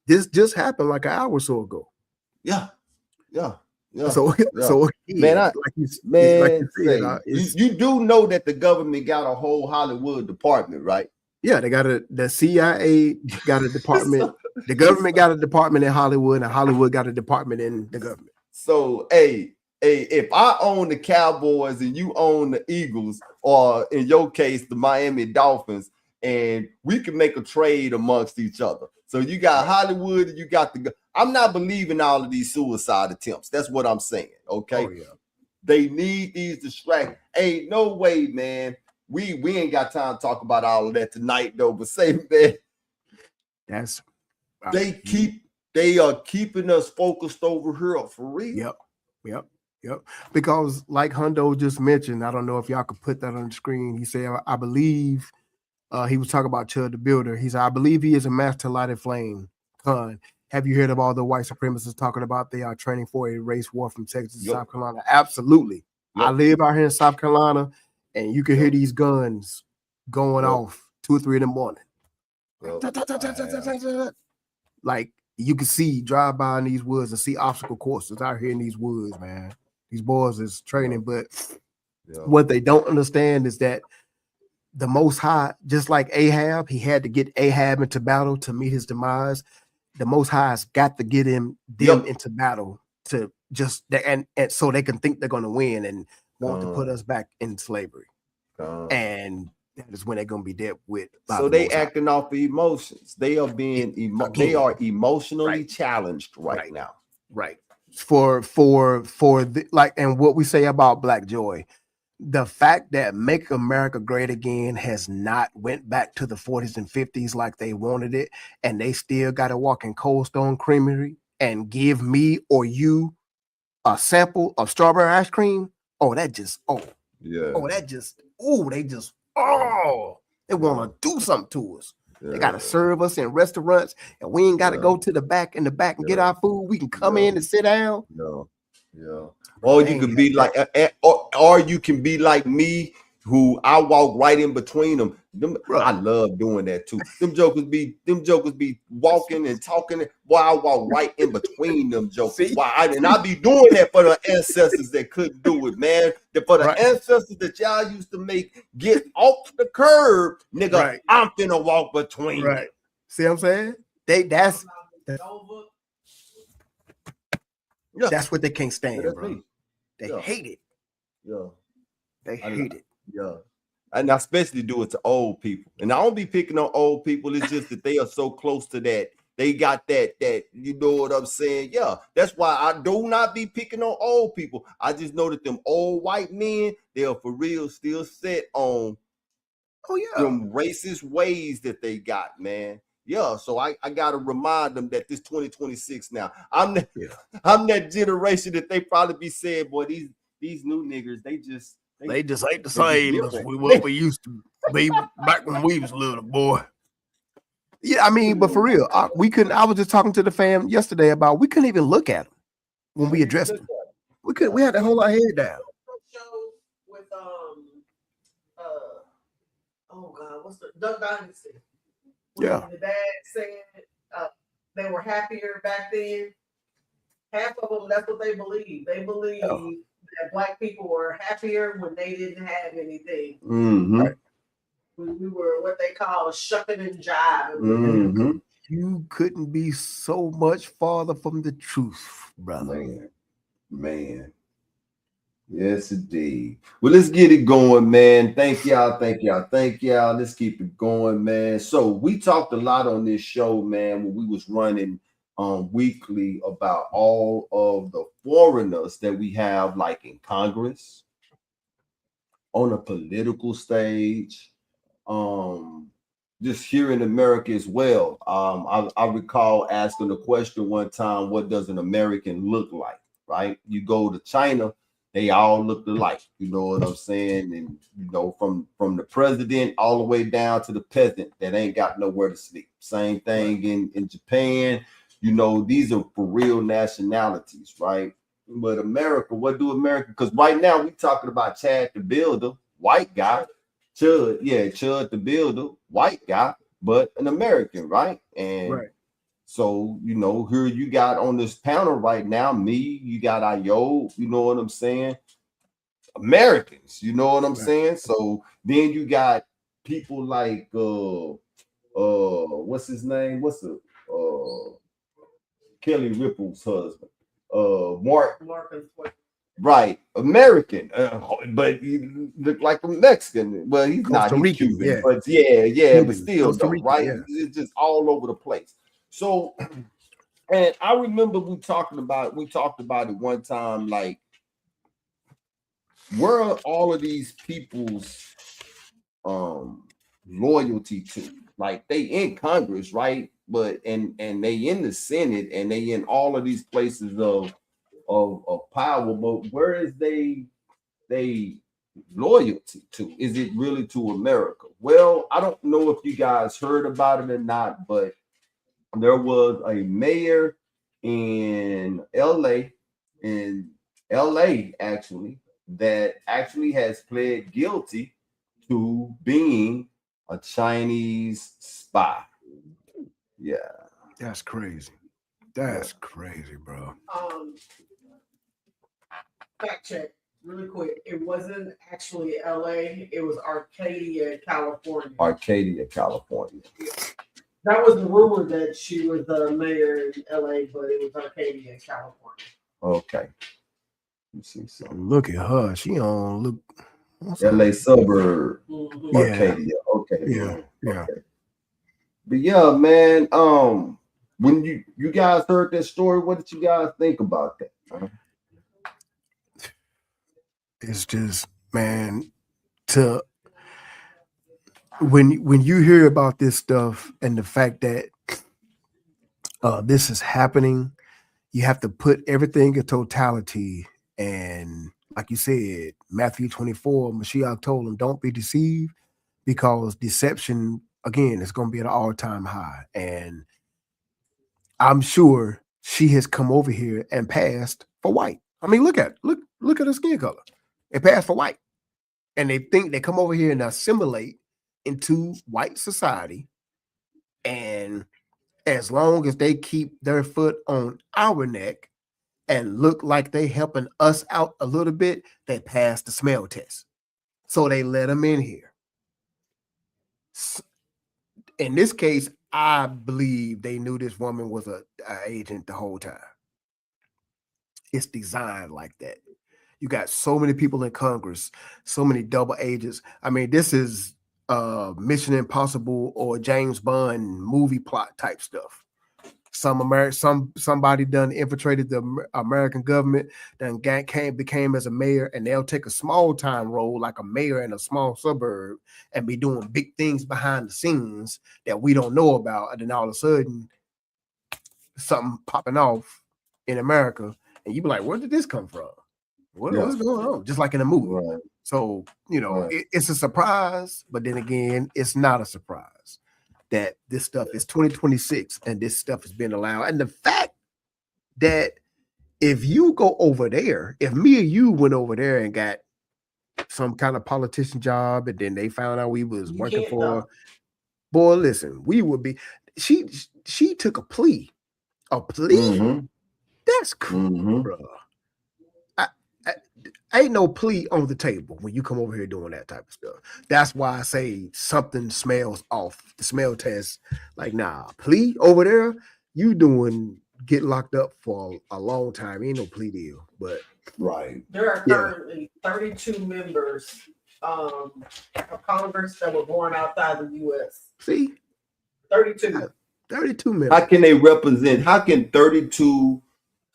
This just happened like an hour or so ago. Yeah. So man, man, you do know that the government got a whole Hollywood department, right? Yeah, they got the CIA got a department. The government got a department in Hollywood, and Hollywood got a department in the government. So, hey, if I own the Cowboys and you own the Eagles, or in your case, the Miami Dolphins, and we can make a trade amongst each other. So you got Hollywood and you got I'm not believing all of these suicide attempts. That's what I'm saying. Okay. They need these distractions. Ain't no way, man. We ain't got time to talk about all of that tonight, though. But say, man, they are keeping us focused over here for real. Yep. Because like Hundo just mentioned, I don't know if y'all could put that on the screen. He said, I believe he was talking about Chud the Builder. He said, I believe he is a master lighted flame. Have you heard of all the white supremacists talking about they are training for a race war from Texas to South Carolina? Absolutely. I live out here in South Carolina, and you can hear these guns going off 2 or 3 in the morning. Like you can see, drive by in these woods and see obstacle courses out here in these woods, man. These boys is training, but what they don't understand is that the Most High, just like Ahab, he had to get Ahab into battle to meet his demise. The Most High's got to get them into battle to just and so they can think they're going to win and want to put us back in slavery. And that is when they're going to be dealt with. So they acting off the emotions. They are being they are emotionally challenged right now. Right. For the, like, and what we say about Black Joy, the fact that Make America Great Again has not went back to the 40s and 50s like they wanted it, and they still got to walk in Cold Stone Creamery and give me or you a sample of strawberry ice cream. They want to do something to us. They got to serve us in restaurants, and we ain't got to go to the back and get our food. We can come in and sit down. Or you could be like, or you can be like me, who I walk right in between them. I love doing that too. Them jokers be walking and talking while I walk right in between them jokers. And I be doing that for the ancestors that couldn't do it, man. For the ancestors that y'all used to make get off the curb, nigga. I'm finna walk between them. See what I'm saying? That's what they can't stand, bro. They hate it. They hate it. And I especially do it to old people. And I don't be picking on old people. It's just that they are so close to that. They got that, you know what I'm saying? Yeah, that's why I do not be picking on old people. I just know that them old white men, they are for real still set on them racist ways that they got, man. Yeah, so I gotta remind them that this 2026 now. I'm that generation that they probably be saying, boy, these new niggers, they just They just ain't the They same just as different. what we used to be back when we was little, boy. Yeah, I mean, but for real, we couldn't. I was just talking to the fam yesterday about we couldn't even look at them when we addressed them. We couldn't. We had to hold our head down. Shows with oh God, what's the Duck Dynasty? When Yeah. the dad said they were happier back then. Half of them, that's what they believe. They believe that black people were happier when they didn't have anything. Mm-hmm. Right. When we were what they call shucking and jiving. Mm-hmm. You couldn't be so much farther from the truth, brother. Man. Yes, indeed. Well, let's get it going, man. Thank y'all. Let's keep it going, man. So we talked a lot on this show, man, when we was running weekly about all of the foreigners that we have, like in Congress, on a political stage, just here in America as well. I recall asking the question one time, what does an American look like? Right? You go to China, they all look alike. You know what I'm saying? And you know, from the president all the way down to the peasant that ain't got nowhere to sleep. Same thing in Japan. You know, these are for real nationalities, right? But America, what do America? Because right now we talking about Chad the Builder, white guy. Chud the Builder, white guy, but an American, right? And so, you know, here you got on this panel right now, me, you got Ayo, you know what I'm saying? Americans, you know what I'm saying? So then you got people like what's his name? What's the Kelly Ripple's husband? Mark. Right, American, but he looked like a Mexican. Well, he's not. He's Rican, Cuban, but yeah, but still, Costa though, Rican, right? yeah. It's just all over the place. So, and I remember we talked about it one time. Like, where are all of these people's loyalty to? Like, they in Congress, right? But and they in the Senate, and they in all of these places of power, but where is they loyalty to? Is it really to America? Well, I don't know if you guys heard about it or not, but there was a mayor in LA actually that actually has pled guilty to being a Chinese spy. Yeah. That's crazy. That's crazy, bro. Fact check really quick. It wasn't actually LA, it was Arcadia, California. Yeah. That was the rumor that she was the mayor in LA, but it was Arcadia, California. Okay. You see something. Look at her. She on look LA suburb. Mm-hmm. Arcadia. Okay. Yeah. Okay. But yeah, man. When you guys heard that story, what did you guys think about that? It's just, man, to when you hear about this stuff and the fact that this is happening, you have to put everything in totality. And like you said, Matthew 24, Mashiach told him, don't be deceived, because deception, again, is going to be at an all-time high. And I'm sure she has come over here and passed for white. I mean, look at her skin color. It passed for white. And they think they come over here and assimilate into white society. And as long as they keep their foot on our neck and look like they helping us out a little bit, they pass the smell test. So they let them in here. In this case, I believe they knew this woman was an agent the whole time. It's designed like that. You got so many people in Congress, so many double agents. I mean, this is Mission Impossible or James Bond movie plot type stuff. Somebody done infiltrated the American government, then became as a mayor, and they'll take a small time role like a mayor in a small suburb and be doing big things behind the scenes that we don't know about, and then all of a sudden something popping off in America, and you be like, where did this come from? What's going on? Just like in a movie. Right. So, Right. it's a surprise, but then again, it's not a surprise that this stuff is 2026 and this stuff has been allowed. And the fact that if you go over there, if me or you went over there and got some kind of politician job, and then they found out we was You working can't for, know. boy, listen, we would be. She took a plea. A plea? Mm-hmm. That's cool, Mm-hmm. bro. Ain't no plea on the table when you come over here doing that type of stuff. That's why I say something smells off. The smell test, like, nah, plea over there, you get locked up for a long time. Ain't no plea deal. But Right. There are Yeah. currently 32 members of Congress that were born outside the U.S. see, 32. 32 How minutes. can they represent? How can 32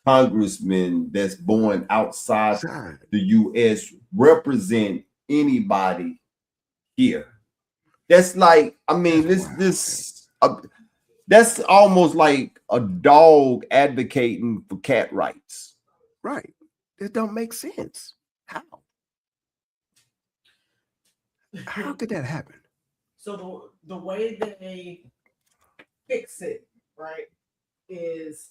congressmen that's born outside Side. the U.S. represent anybody here? That's like, I mean, that's almost like a dog advocating for cat rights. Right. It don't make sense. How could that happen? So the way they fix it, right, is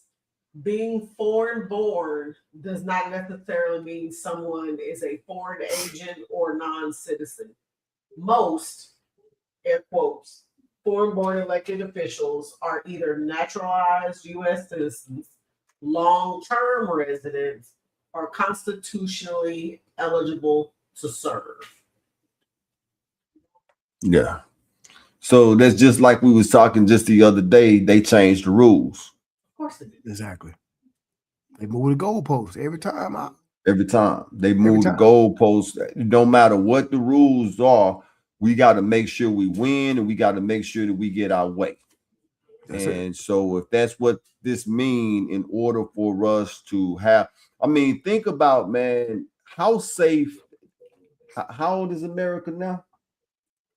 being foreign born does not necessarily mean someone is a foreign agent or non-citizen. Most, air quotes, foreign born elected officials are either naturalized U.S. citizens, long-term residents, or constitutionally eligible to serve. Yeah. So that's just like we was talking just the other day. They changed the rules. Of course they did. Exactly. They move the goalposts every time out. Every time they move the goalposts, no matter what the rules are, we got to make sure we win, and we got to make sure that we get our way. So if that's what this means, in order for us to have, I mean, think about, man, how safe, how old is America now?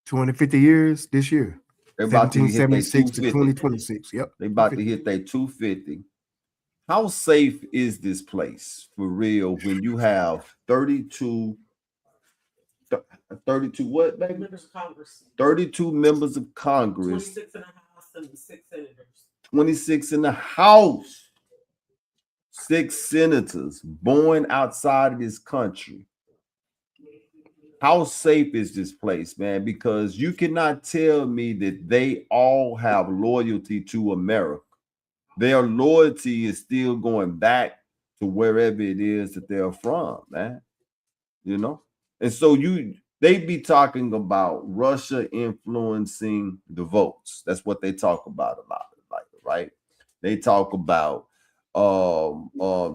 250 years this year. They're about to hit their 1776 to 250. 2026. Yep. They about to hit their 250. How safe is this place for real when you have 32 what, baby? Members of Congress. 32 members of Congress. 26 in the House and 6 senators. 26 in the House. 6 senators born outside of this country. How safe is this place, man? Because you cannot tell me that they all have loyalty to America. Their loyalty is still going back to wherever it is that they're from, man. And so they be talking about Russia influencing the votes. That's what they talk about a lot, like, right? They talk about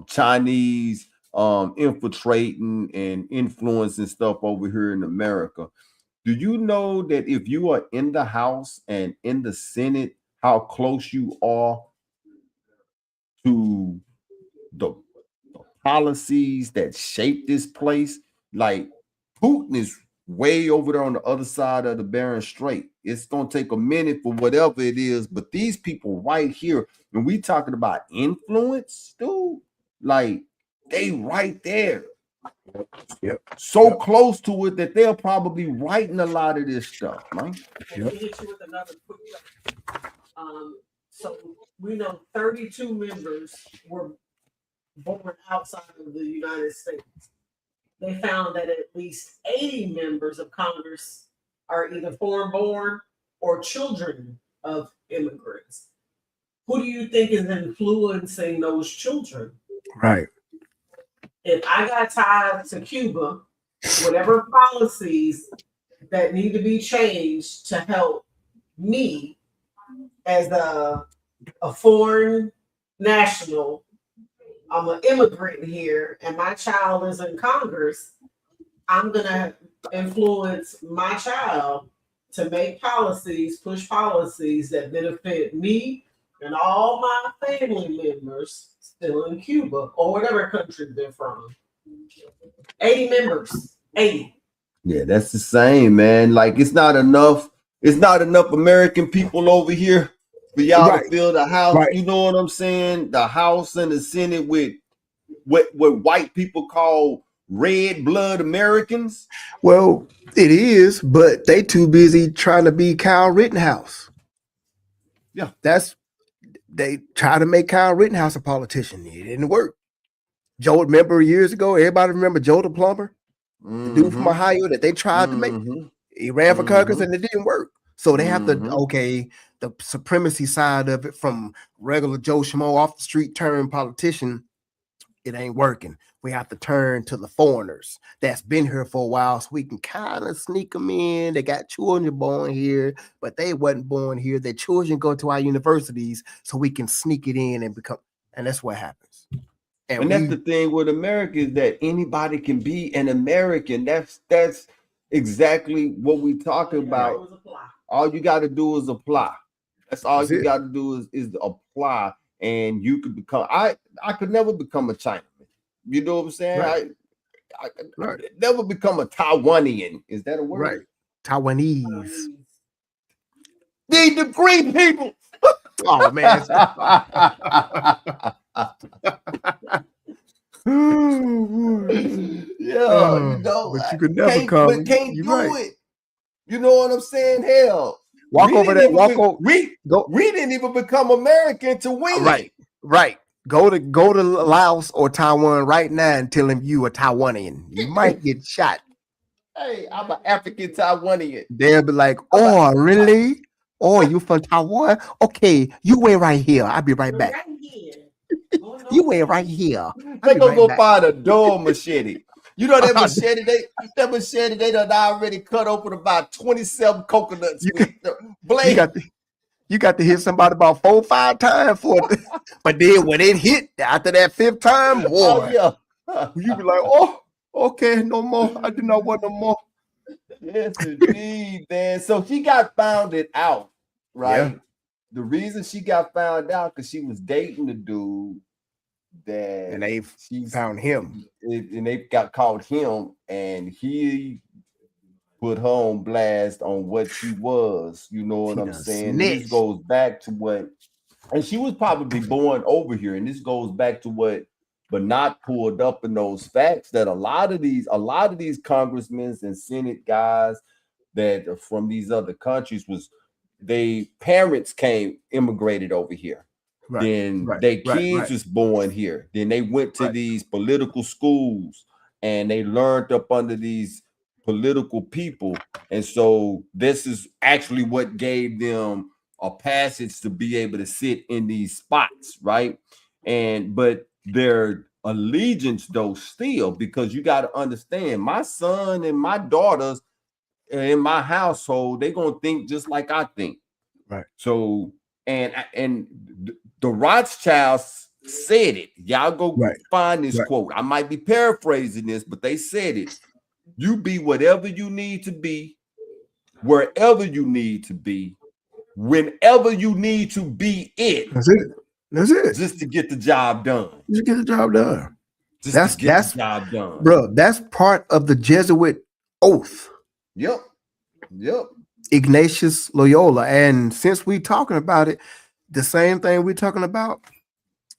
Chinese infiltrating and influencing stuff over here in America. Do you know that if you are in the House and in the Senate, how close you are to the policies that shape this place? Like, Putin is way over there on the other side of the Bering Strait. It's gonna take a minute for whatever it is, but these people right here, when we talking about influence, dude, like, they right there. Yep. So close to it that they're probably writing a lot of this stuff, man. Let me hit you with another quick question. So we know 32 members were born outside of the United States. They found that at least 80 members of Congress are either foreign born or children of immigrants. Who do you think is influencing those children? Right. If I got ties to Cuba, whatever policies that need to be changed to help me as a foreign national, I'm an immigrant here, and my child is in Congress, I'm going to influence my child to make policies, push policies that benefit me and all my family members still in Cuba or whatever country they're from. 80 members. 80. Yeah, that's the same, man. Like, it's not enough American people over here for y'all to fill the House. Right. You know what I'm saying? The House and the Senate with what white people call red blood Americans. Well, it is, but they too busy trying to be Kyle Rittenhouse. Yeah. They try to make Kyle Rittenhouse a politician. It didn't work. Joe, remember years ago, everybody remember Joe the plumber? The dude from Ohio that they tried to make. He ran for Congress and it didn't work. So they have to, the supremacy side of it from regular Joe Schmo off the street turned politician, it ain't working. We have to turn to the foreigners that's been here for a while so we can kind of sneak them in. They got children born here, but they wasn't born here. Their children go to our universities so we can sneak it in and become, and that's what happens. And that's the thing with America is that anybody can be an American. That's exactly what we talk about. All you got to do is apply. That's all you got to do is apply, and you could become. I could never become a Chinaman. You know what I'm saying? Right. I could never become a Taiwanian. Is that a word? Right. Taiwanese. The green people. Oh man. You know, but you could never come. But can't do it. You know what I'm saying? Hell, walk over there. We didn't even become American to win. Right. Go to Laos or Taiwan right now and tell them you a Taiwanian. You might get shot. Hey, I'm an African Taiwanian. They'll be like, oh, really? Oh, you from Taiwan? Okay, you wait right here. I'll be right back. You wait right here. They're gonna go find a door machete. You know that machete they done already cut open about 27 coconuts. You got to hit somebody about 4 or 5 times for it. But then when it hit after that 5th time, boy, you be like, oh, okay, no more. I do not want no more. Yes, indeed, man. So she got found out, right? Yeah. The reason she got found out because she was dating the dude and they found him. And they caught him, and he put her on blast on what she was. You know what I'm saying? This goes back to what, and she was probably born over here, and this goes back to what Bernard pulled up in those facts that a lot of these congressmen and Senate guys that are from these other countries parents immigrated over here. Then their kids was born here. Then they went to these political schools and they learned up under these political people. And so this is actually what gave them a passage to be able to sit in these spots, right? But their allegiance though still, because you got to understand, my son and my daughters in my household, they're gonna think just like I think. Right. So and the Rothschilds said it. Y'all go find this quote. I might be paraphrasing this, but they said it. You be whatever you need to be, wherever you need to be, whenever you need to be it. That's it. Just to get the job done. Just get the job done. That's the job done. Bro, that's part of the Jesuit oath. Yep. Ignatius Loyola. And since we talking about it, the same thing we're talking about,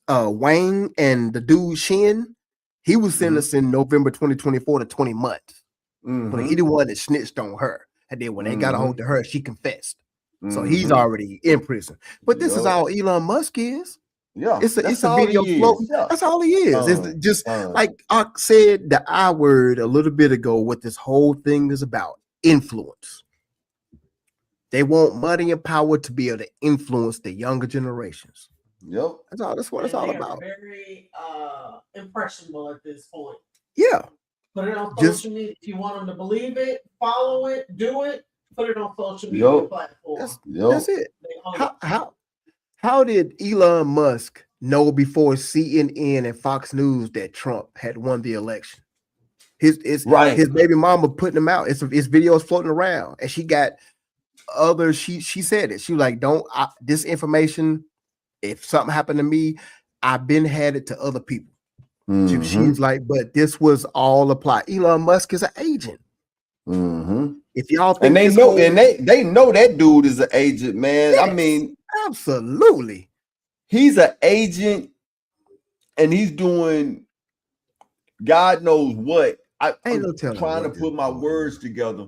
Wayne and the dude Shin, he was sentenced in November 2024 to 20 months. But he the one that snitched on her. And then when they got a hold of her, she confessed. So he's already in prison. But this is all Elon Musk is. Yeah, it's a video floating. Yeah. That's all he is. It's just like I said the I word a little bit ago, what this whole thing is about: influence. They want money and power to be able to influence the younger generations. Yep. That's what it's all about. Very impressionable at this point. Yeah. Put it on social media. If you want them to believe it, follow it, do it, put it on social media platforms. That's it. How did Elon Musk know before CNN and Fox News that Trump had won the election? His baby mama putting him out. It's videos floating around, and she got other. She said it. She was like, this information. If something happened to me, I've been had it to other people. She's like, but this was all applied. Elon Musk is an agent. If y'all think, and they know, they know that dude is an agent, man. Yes, I mean, absolutely, he's an agent, and he's doing God knows what. Ain't I'm no telling trying to what this put my boy words is. together.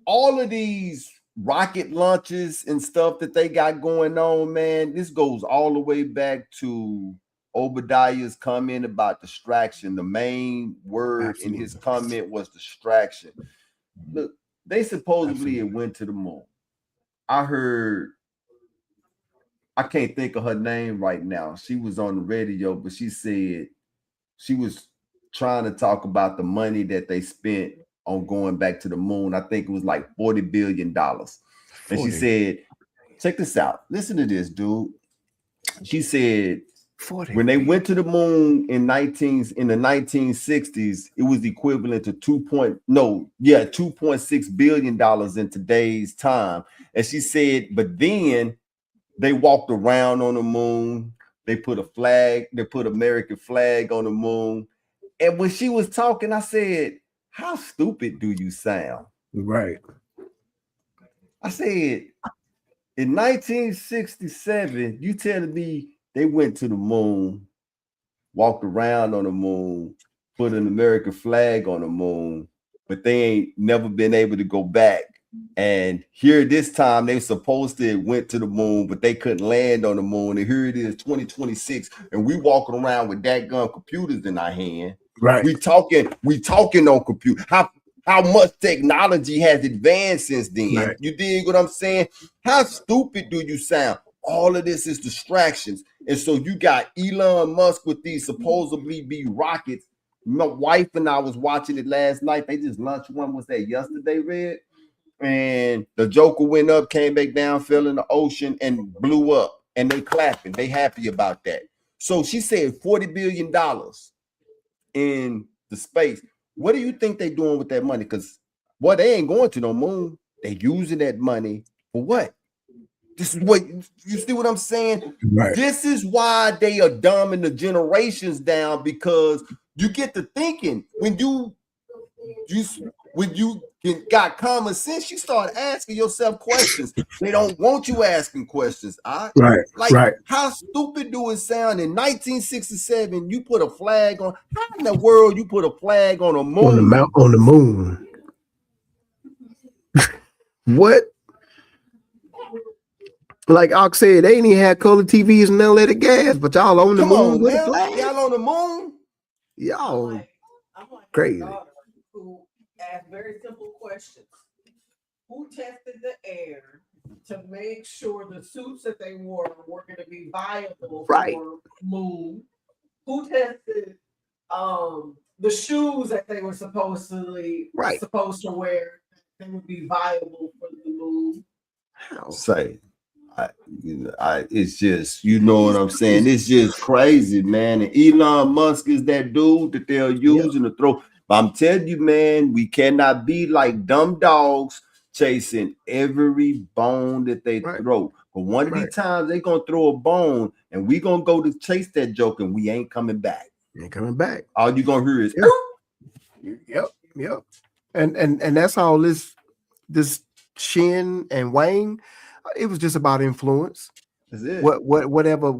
All of these rocket launches and stuff that they got going on, man, this goes all the way back to Obadiah's comment about distraction. The main word in his Absolutely. comment was distraction. Look, they supposedly Absolutely. went to the moon. I heard, I can't think of her name right now. She was on the radio, but she said she was trying to talk about the money that they spent on going back to the moon. I think it was like $40 billion. And she 40. said, check this out. Listen to this, dude. She said 40 when they went to billion. the moon in the 1960s, it was equivalent to 2.6 billion dollars in today's time. And she said, but then they walked around on the moon. They put American flag on the moon. And when she was talking, I said, how stupid do you sound? Right. I said, in 1967, you telling me they went to the moon, walked around on the moon, put an American flag on the moon, but they ain't never been able to go back. And here this time they supposed to went to the moon, but they couldn't land on the moon. And here it is, 2026, and we walking around with that gun computers in our hand. Right. We talking on computer. How much technology has advanced since then? Right. You dig what I'm saying? How stupid do you sound? All of this is distractions. And so you got Elon Musk with these supposedly be rockets. My wife and I was watching it last night. They just launched one. Was that yesterday, Red? And the Joker went up, came back down, fell in the ocean, and blew up. And they clapping. They happy about that. So she said $40 billion in the space. What do you think they doing with that money? Because they ain't going to no moon. They using that money for what? This is what you see what I'm saying? Right. This is why they are dumbing the generations down, because you get to thinking when you got common sense, you start asking yourself questions. They don't want you asking questions. Right. Like, right. how stupid do it sound? In 1967, you put a flag on. How in the world you put a flag on a moon? On the moon. What? Like Ox said, they ain't even had color TVs and none of that gas, but y'all on the Come moon on with a now. flag? Y'all on the moon? Y'all I'm like crazy. my daughter, who asked very simple questions. Who tested the air to make sure the suits that they wore were going to be viable Right. for moon? Who tested the shoes that they were supposed to wear? They would be viable for the moon. How? Say, it's just, you know what I'm saying? It's just crazy, man. And Elon Musk is that dude that they're using to throw. But I'm telling you, man, we cannot be like dumb dogs chasing every bone that they throw. But one of these times they gonna throw a bone, and we gonna go to chase that joke, and we ain't coming back. Ain't coming back. All you gonna hear is Yep. And that's all this Shin and Wang. It was just about influence. That's it. Whatever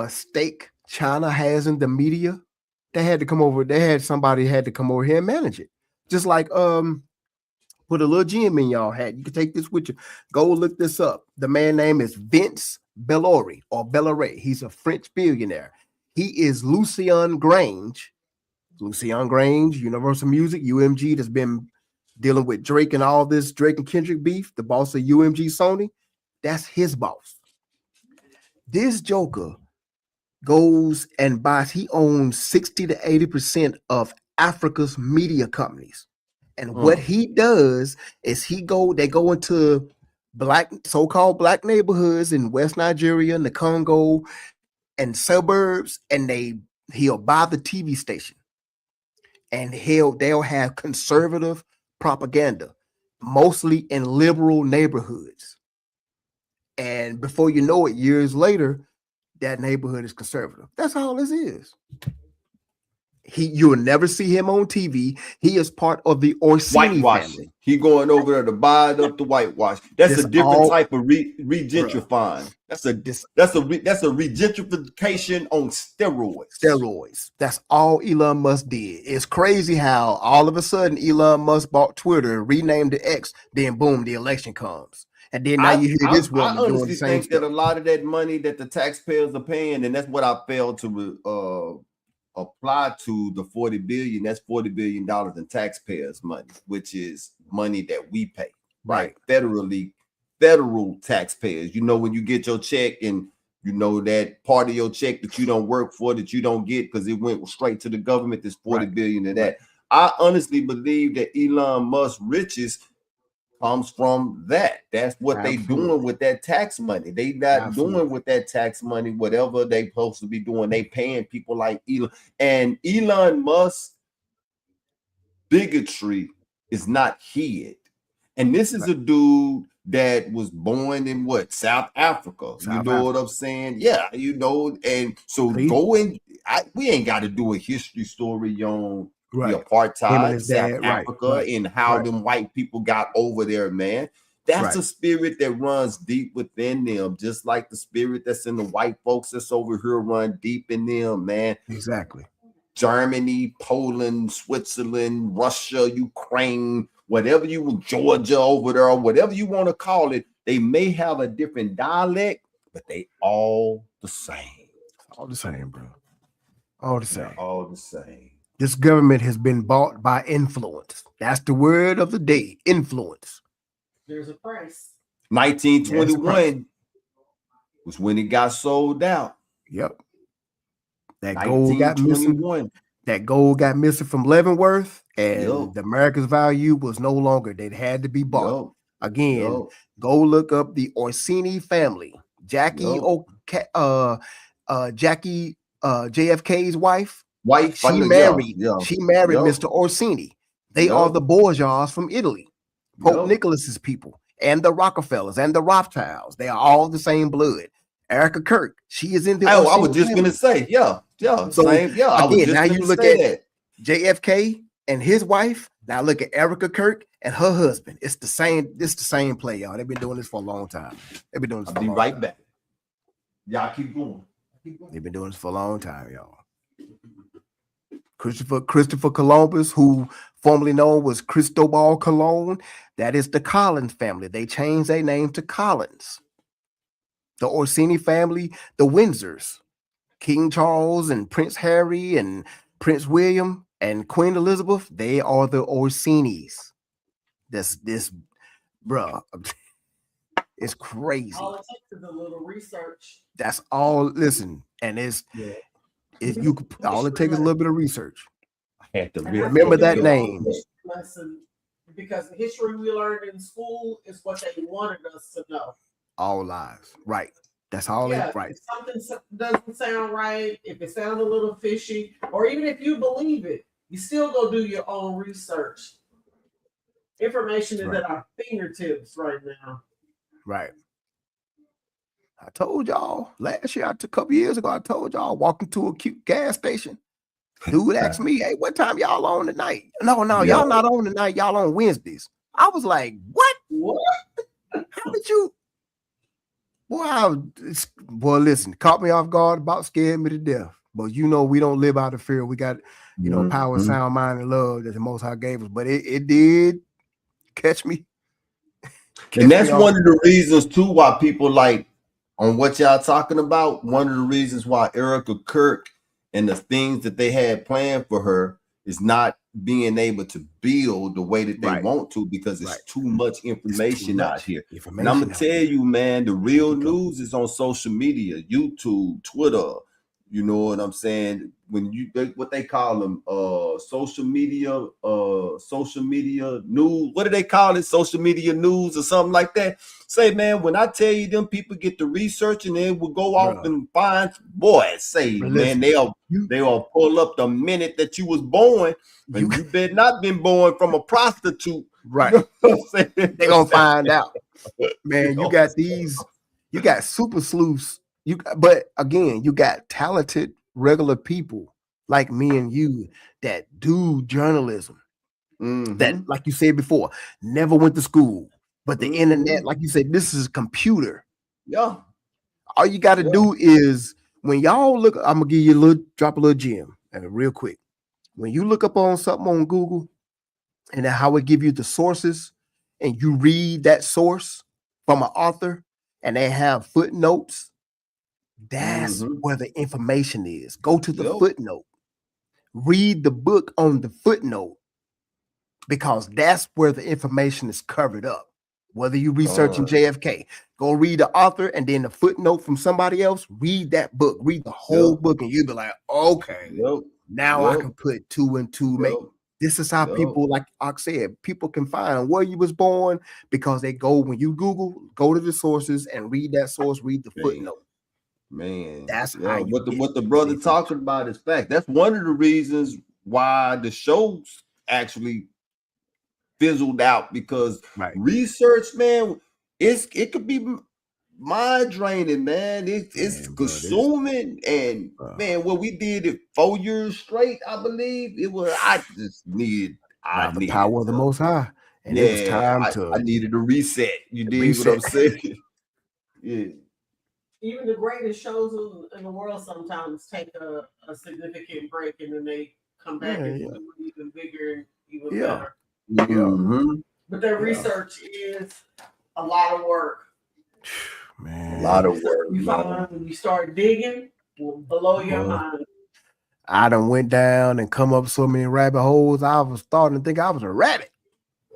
stake China has in the media, they had to come over. Somebody had to come over here and manage it. Just like put a little gem in y'all hat. You can take this with you. Go look this up. The man name is Vince Bellori or Bellore. He's a French billionaire. He is Lucien Grange, Universal Music, UMG, that's been dealing with Drake and all this Drake and Kendrick beef, the boss of UMG Sony. That's his boss. This Joker goes and buys, he owns 60 to 80% of Africa's media companies. And what he does is they go into so-called black neighborhoods in West Nigeria and the Congo and suburbs, and he'll buy the TV station. And they'll have conservative propaganda, mostly in liberal neighborhoods. And before you know it, years later, that neighborhood is conservative. That's all this is. You'll never see him on TV. He is part of the Orsini family. Whitewashing. He going over there to buy it up to whitewash. That's This a different all- type of regentrifying. That's a regentrification on steroids. That's all Elon Musk did. It's crazy how all of a sudden Elon Musk bought Twitter, renamed it X, then boom, the election comes. And then now you hear this I woman doing honestly the same think that stuff. a lot of that money that the taxpayers are paying, and that's what I failed to apply to the 40 billion. That's $40 billion in taxpayers' money, which is money that we pay, right? Federal taxpayers. You know, when you get your check and you know that part of your check that you don't work for, that you don't get because it went straight to the government, there's 40 billion of that. I honestly believe that Elon Musk's riches comes from that. That's what they doing with that tax money. They not doing with that tax money whatever they supposed to be doing. They paying people like Elon. And Elon Musk bigotry is not hid. And this is a dude that was born in what? South Africa. You know what I'm saying? Yeah, you know, and so we ain't got to do a history story on the apartheid, South Africa, and how them white people got over there, man. That's a spirit that runs deep within them, just like the spirit that's in the white folks that's over here run deep in them, man. Exactly. Germany, Poland, Switzerland, Russia, Ukraine, whatever you, Georgia over there, whatever you want to call it, they may have a different dialect, but they all the same. All the same, bro. All the same. They're all the same. This government has been bought by influence. That's the word of the day, influence. There's a price. 1921 was when it got sold out. Yep. That gold got missing. That gold got missing from Leavenworth, and the America's value was no longer. They had to be bought. Again, go look up the Orsini family. Jackie JFK's wife. She married Mr. Orsini. They are the bourgeois from Italy, Pope Nicholas's people, and the Rockefellers and the Rothschilds. They are all the same blood. Erica Kirk, she is in the. I was just gonna say, So same, I was just now you gonna look say at JFK and his wife. Now look at Erica Kirk and her husband. It's the same. It's the same play, y'all. They've been doing this for a long time. They've been doing this. I'll be right back. Y'all keep going. They've been doing this for a long time, y'all. Christopher Columbus, who formerly known was Cristobal Colon, that is the Collins family. They changed their name to Collins. The Orsini family, the Windsors, King Charles and Prince Harry and Prince William and Queen Elizabeth, they are the Orsinis. This, bruh, it's crazy. All it takes is a little research. That's all. Listen, and all it takes is a little bit of research. I had to remember that name. Lesson, because the history we learned in school is what they wanted us to know. All lies, right? That's all. Right. If something doesn't sound right, if it sounds a little fishy, or even if you believe it, you still go do your own research. Information is at our fingertips right now. Right. I told y'all last year, a couple years ago, I told y'all walking to a cute gas station. Dude asked me, "Hey, what time y'all on tonight?" No, y'all not on tonight. Y'all on Wednesdays. I was like, "What? How did you?" Boy, listen, caught me off guard, about scared me to death. But you know, we don't live out of fear. We got, power, sound mind, and love that the Most High gave us. But it did catch me. And that's one of the reasons too why people like on what y'all talking about. One of the reasons why Erica Kirk and the things that they had planned for her is not being able to build the way that they want to, because it's too much information out here. And I'm gonna tell you, man, the real news is on social media, YouTube, Twitter. You know what I'm saying? When what they call them, social media news. What do they call it? Social media news or something like that. Say, man, when I tell you them people get the research and then will go off and find, man, they'll pull up the minute that you was born, and you better not been born from a prostitute. Right. You know what I'm saying? They're gonna find out. Man, you got super sleuths. But again, you got talented regular people like me and you that do journalism, that, like you said before, never went to school, but the internet, like you said, this is a computer. Yeah. All you got to do is when y'all look, I'm gonna give you a little drop a little gem real quick. When you look up on something on Google and then how it give you the sources and you read that source from an author and they have footnotes, that's where the information is. Go to the footnote, read the book on the footnote, because that's where the information is covered up. Whether you researching JFK, go read the author and then the footnote from somebody else, read that book, read the whole book, and you'll be like, okay, now I can put two and two. This is how people, like Ox said, people can find where you was born because they go, when you Google, go to the sources and read that source, read the footnote. Man, that's how you what the brother talking about is fact. That's one of the reasons why the shows actually fizzled out, because research, man, it could be mind draining, man. It's consuming, and man, what we did it 4 years straight, I believe it was. I just needed the power of the Most High, and it was time to. I needed a reset. You did what I'm saying? Yeah. Even the greatest shows in the world sometimes take a significant break, and then they come back and do even bigger and even better. But their research is a lot of work. Man, a lot of work. You find when you start digging, will blow your mind. I done went down and come up so many rabbit holes. I was starting to think I was a rabbit.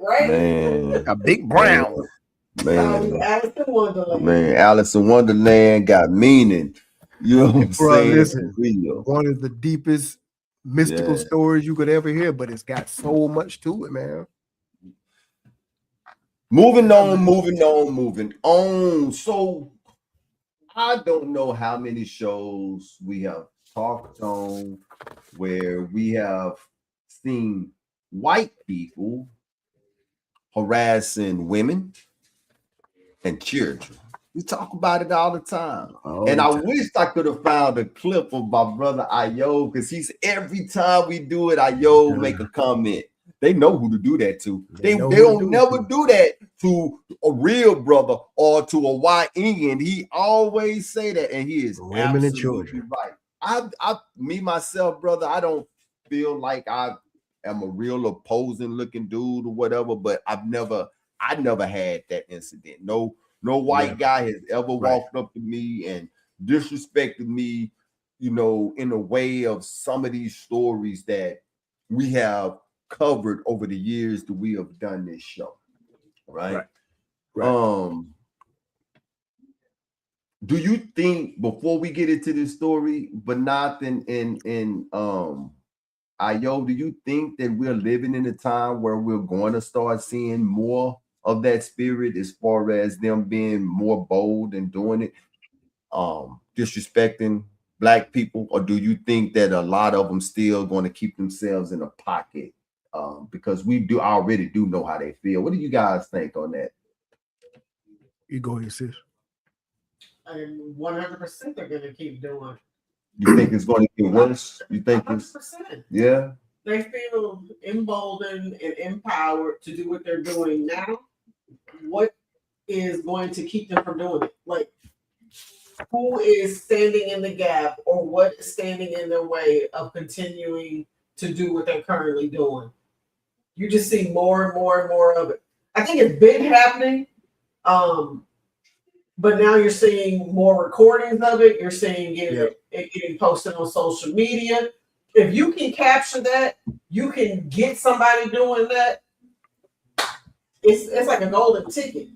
Right? Man. A big brown. Man. Alice in Wonderland. Man, Alice in Wonderland got meaning. You know what I'm saying? Listen, one of the deepest mystical stories you could ever hear, but it's got so much to it, man. Moving on. So I don't know how many shows we have talked on where we have seen white people harassing women and children. We talk about it all the time. I wish I could have found a clip of my brother Ayo, because he's every time we do it, Ayo make a comment. They know who to do that to. They don't never do that to a real brother or to a YN. He always say that, and he is women and children. Right. Me myself, brother, I don't feel like I am a real opposing looking dude or whatever, but I never had that incident. No white guy has ever walked up to me and disrespected me, you know, in a way of some of these stories that we have covered over the years that we have done this show. Right. Do you think, before we get into this story, but not in Ayo, do you think that we're living in a time where we're going to start seeing more of that spirit, as far as them being more bold and doing it, disrespecting Black people? Or do you think that a lot of them still going to keep themselves in a pocket? Because we already do know how they feel. What do you guys think on that? You go ahead, sis. And 100% they're going to keep doing. You think it's going to get worse? You think 100%. Yeah. They feel emboldened and empowered to do what they're doing now. What is going to keep them from doing it? Like, who is standing in the gap, or what is standing in their way of continuing to do what they're currently doing? You just see more and more and more of it. I think it's been happening, but now you're seeing more recordings of it. You're seeing it getting posted on social media. If you can capture that, you can get somebody doing that. It's like a golden ticket.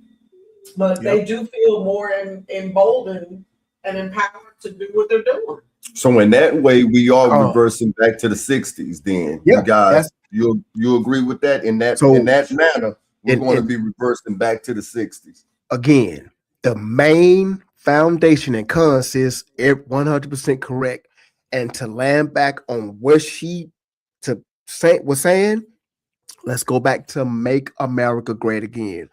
But they do feel more emboldened and empowered to do what they're doing. So in that way, we are reversing back to the 60s. Then you guys, you agree with that? In that manner, we're going to be reversing back to the 60s. Again, the main foundation and consensus, 100% correct. And to land back on what she was saying, let's go back to Make America Great Again.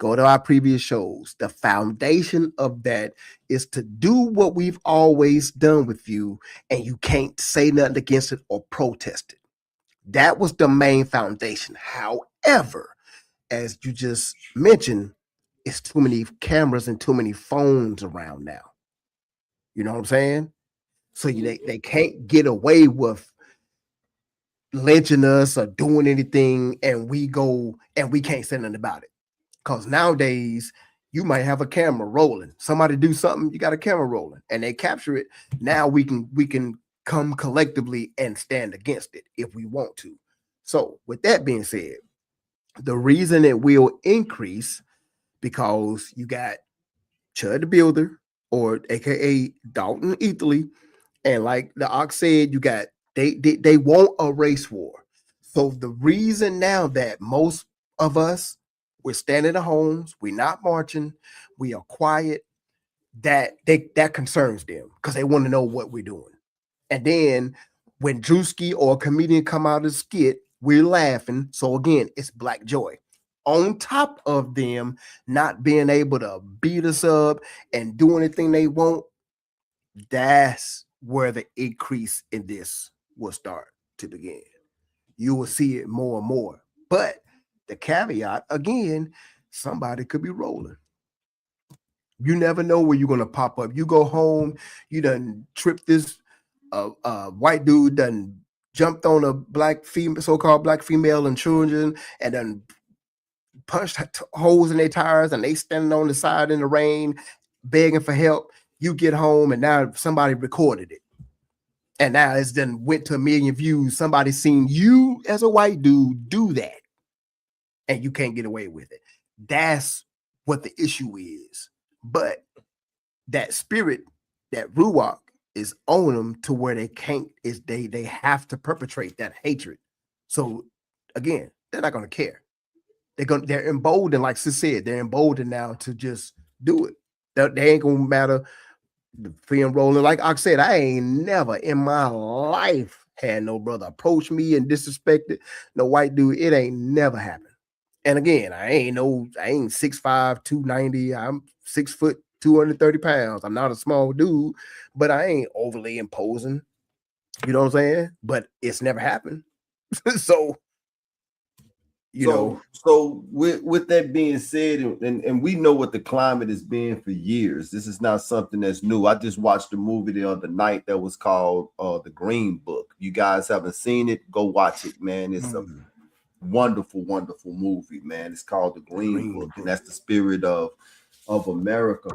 Go to our previous shows. The foundation of that is to do what we've always done with you, and you can't say nothing against it or protest it. That was the main foundation. However, as you just mentioned, it's too many cameras and too many phones around now. You know what I'm saying? So they can't get away with lynching us or doing anything, and we go and we can't say nothing about it. Because nowadays, you might have a camera rolling. Somebody do something, you got a camera rolling, and they capture it. Now we can come collectively and stand against it if we want to. So, with that being said, the reason it will increase because you got Chud the Builder, or AKA Dalton Etherly, and like the Ox said, you got they want a race war. So the reason now that most of us we're standing at homes, we're not marching, we are quiet, that concerns them because they want to know what we're doing. And then when Drewski or a comedian come out of the skit, we're laughing. So again, it's black joy. On top of them not being able to beat us up and do anything they want, that's where the increase in this will start to begin. You will see it more and more. But the caveat, again, somebody could be rolling. You never know where you're going to pop up. You go home, you done trip this white dude done jumped on a black female, so-called black female and children, and then punched holes in their tires, and they standing on the side in the rain begging for help. You get home, and now somebody recorded it, and now it's done went to 1 million views. Somebody seen you as a white dude do that, and you can't get away with it. That's what the issue is. But that spirit, that ruach, is on them to where they can't. Is they have to perpetrate that hatred. So again, they're not going to care. They're emboldened, like Sis said, they're emboldened now to just do it. They ain't gonna matter the film rolling. Like I said, I ain't never in my life had no brother approach me and disrespected no white dude. It ain't never happened. And again, I ain't 6'5", 290. I'm 6 foot, 230 pounds. I'm not a small dude, but I ain't overly imposing. You know what I'm saying? But it's never happened. So So with that being said, and we know what the climate has been for years. This is not something that's new. I just watched a movie the other night that was called The Green Book. You guys haven't seen it, go watch it, man. It's a wonderful, wonderful movie, man. It's called The Green Book, and that's the spirit of America.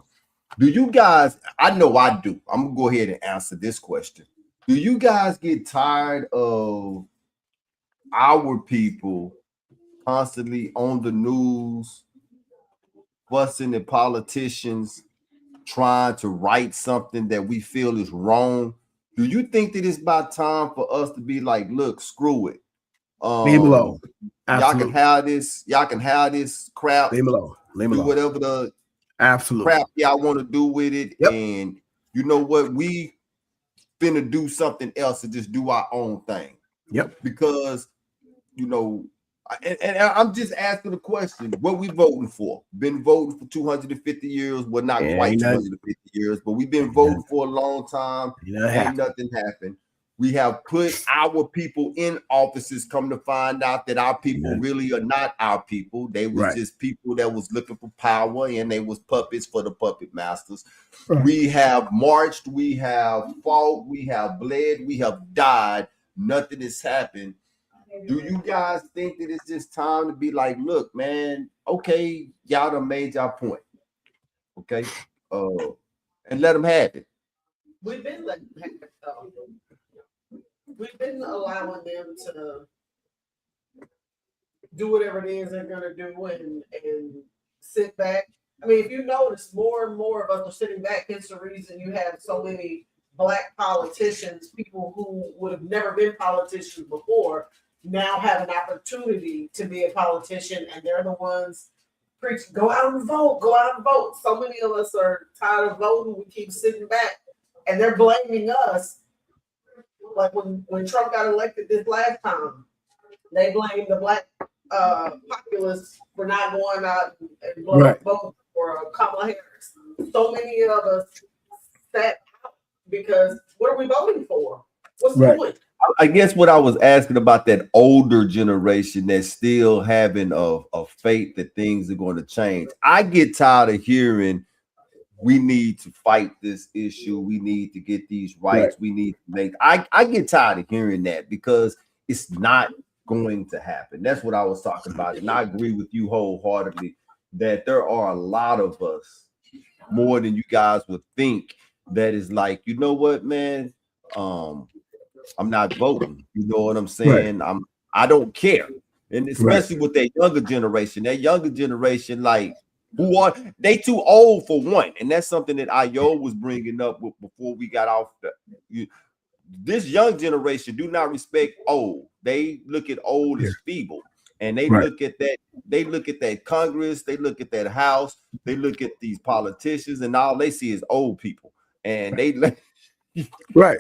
Do you guys, I know I do. I'm gonna go ahead and answer this question. Do you guys get tired of our people constantly on the news, fussing at politicians, trying to right something that we feel is wrong? Do you think that it's about time for us to be like, look, screw it? Leave him alone. Y'all can have this. Y'all can have this crap. Leave him alone. Leave him do alone. whatever the absolutely crap y'all want to do with it. Yep. And you know what? We finna do something else and just do our own thing. Yep. Because and I'm just asking the question: what we voting for? Been voting for 250 years. Well, not quite 250 years, but we've been voting for a long time. Ain't nothing happened. We have put our people in offices. Come to find out that our people really are not our people. They was just people that was looking for power, and they was puppets for the puppet masters. We have marched, we have fought, we have bled, we have died. Nothing has happened. Do you guys think that it's just time to be like, look, man, okay, y'all done made y'all point. Okay. And let them have it. We've been letting them have it, though. We've been allowing them to do whatever it is they're gonna do and sit back. I mean, if you notice, more and more of us are sitting back. Hence the reason you have so many Black politicians, people who would have never been politicians before, now have an opportunity to be a politician, and they're the ones preaching, go out and vote, go out and vote. So many of us are tired of voting. We keep sitting back, and they're blaming us. Like when Trump got elected this last time, they blamed the Black populace for not going out and Right. voting for Kamala Harris. So many of us sat out because what are we voting for? What's the Right. point? I guess what I was asking about that older generation that's still having a faith that things are going to change. I get tired of hearing we need to fight this issue. We need to get these rights. We need to make. I get tired of hearing that because it's not going to happen. That's what I was talking about, and I agree with you wholeheartedly that there are a lot of us more than you guys would think that is like, you know what, man, I'm not voting. You know what I'm Right. saying? I don't care. And Right. especially with that younger generation, like who are they too old for one? And that's something that Ayo was bringing up before we got off this young generation do not respect old. They look at old Yeah. as feeble. And they Right. look at that Congress, they look at that House, they look at these politicians, and all they see is old people. And Right.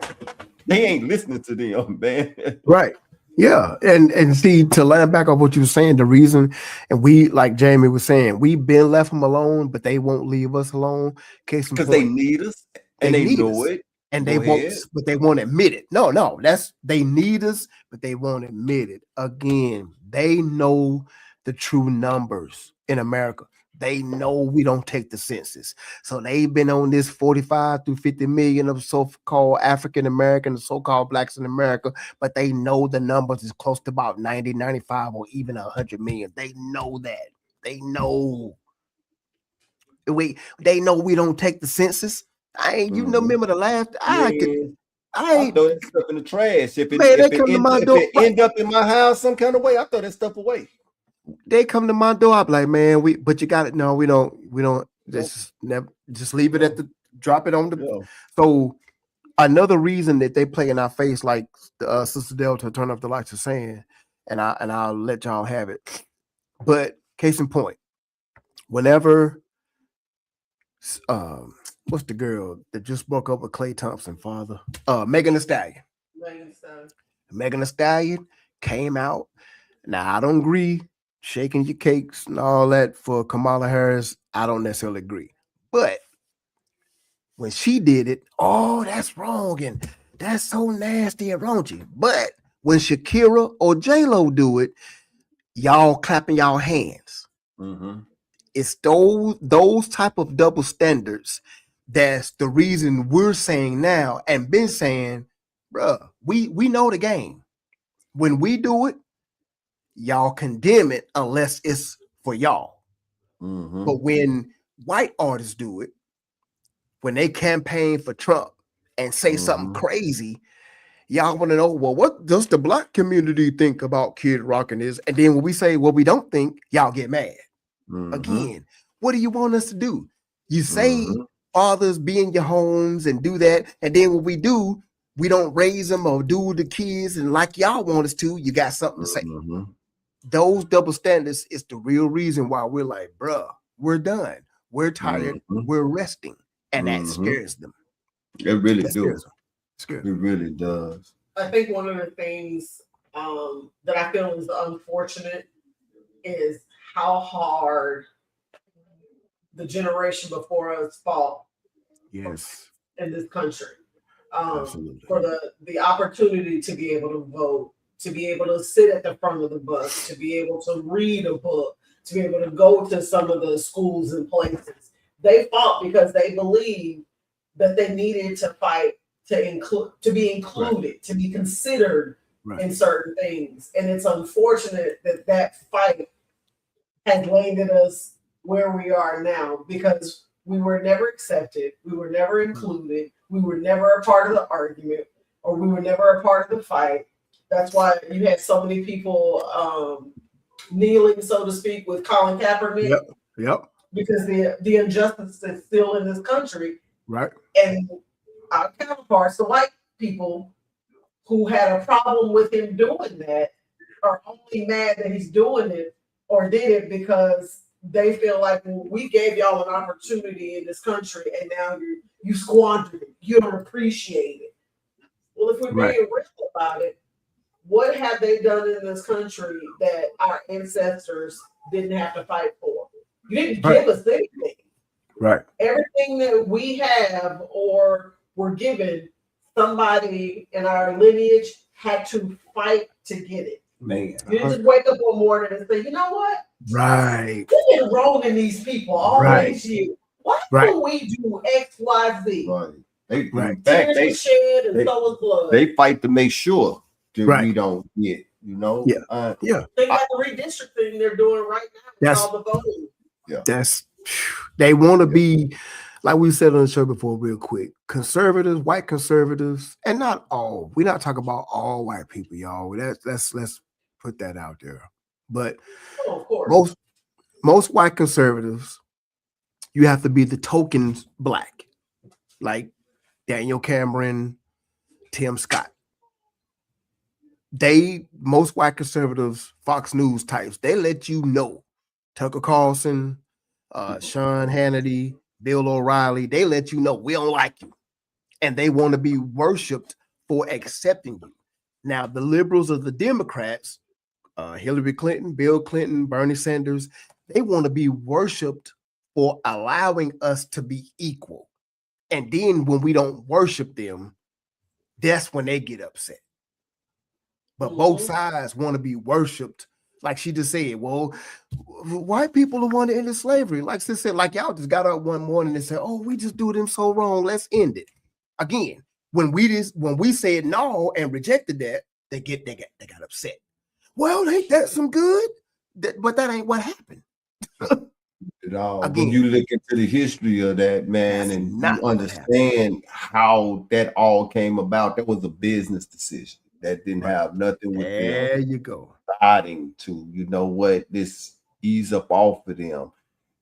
they ain't listening to them, man. Right. Yeah. And see, to land back on what you were saying, the reason, and we, like Jamie was saying, we've been left them alone, but they won't leave us alone. Case in Because they point, need us and they they need know us. it. And they Go won't, ahead. but they won't admit it. No, that's they need us, but they won't admit it. Again, they know the true numbers in America. They know we don't take the census. So they've been on this 45 through 50 million of so-called African American, so-called blacks in America, but they know the numbers is close to about 90, 95, or even 100 million. They know that. They know. They know we don't take the census. Remember the last Yeah. I I ain't, throw that stuff in the trash. man, they come to my If door. it end up in my house some kind of way, I throw that stuff away. They come to my door. I'm like, man, but you got it. No, we don't just leave it at the drop it on the. Yeah. So another reason that they play in our face, like Sister Delta, turn up the lights, are saying, and I'll let y'all have it. But case in point, whenever what's the girl that just broke up with Clay Thompson, father? Megan Thee Stallion. Megan Thee Stallion came out. Now I don't agree shaking your cakes and all that for Kamala Harris. I don't necessarily agree, but when she did it, oh, that's wrong and that's so nasty and raunchy. But when Shakira or J-Lo do it, y'all clapping y'all hands. Mm-hmm. It's those type of double standards that's the reason we're saying now and been saying, bruh, we know the game. When we do it, y'all condemn it unless it's for y'all. Mm-hmm. But when white artists do it, when they campaign for Trump and say something crazy, y'all want to know, well, what does the black community think about Kid Rock and this? And then when we say, well, we don't think, y'all get mad. Again, what do you want us to do? You say fathers be in your homes and do that, and then when we do, we don't raise them or do the kids and like y'all want us to, you got something to say. Those double standards is the real reason why we're like, bruh, we're done. We're tired. We're resting. And that scares them. It really does. It really does. I think one of the things that I feel is unfortunate is how hard the generation before us fought in this country. For the opportunity to be able to vote, to be able to sit at the front of the bus, to be able to read a book, to be able to go to some of the schools and places. They fought because they believed that they needed to fight to be included, to be considered in certain things. And it's unfortunate that fight has landed us where we are now because we were never accepted, we were never included, we were never a part of the argument, or we were never a part of the fight. That's why you had so many people kneeling, so to speak, with Colin Kaepernick. Yep. Because the injustice is still in this country. Right. And our counterparts, the white people who had a problem with him doing that, are only mad that he's doing it or did it because they feel like, well, we gave y'all an opportunity in this country and now you squandered it. You don't appreciate it. Well, if we're being real about it, what have they done in this country that our ancestors didn't have to fight for? You didn't give us anything. Right. Everything that we have or were given, somebody in our lineage had to fight to get it. Man. You didn't just wake up one morning and say, you know what? Right. We've been wronging these people all these years. Why don't we do X, Y, Z? Right. In fact, Tears were shed and so was blood. They fight to make sure that we don't get, you know. Yeah. Think about the redistricting they're doing right now with all the voting. They want to be, like we said on the show before, real quick, conservatives, white conservatives, and not all. We're not talking about all white people, y'all. Let's put that out there. But of course, most white conservatives, you have to be the token black, like Daniel Cameron, Tim Scott. Most white conservatives, Fox News types, they let you know. Tucker Carlson, Sean Hannity, Bill O'Reilly, they let you know we don't like you. And they want to be worshiped for accepting you. Now, the liberals of the Democrats, Hillary Clinton, Bill Clinton, Bernie Sanders, they want to be worshiped for allowing us to be equal. And then when we don't worship them, that's when they get upset. But both sides want to be worshiped. Like she just said, well, white people are one to end slavery. Like she said, like y'all just got up one morning and said, oh, we just do them so wrong. Let's end it. Again, when we said no and rejected that, they got upset. Well, ain't that some good? But that ain't what happened. At all. Again, when you look into the history of that, man, and you understand how that all came about, that was a business decision. That didn't have nothing with there you go. Deciding to, you know what, this ease up off of them.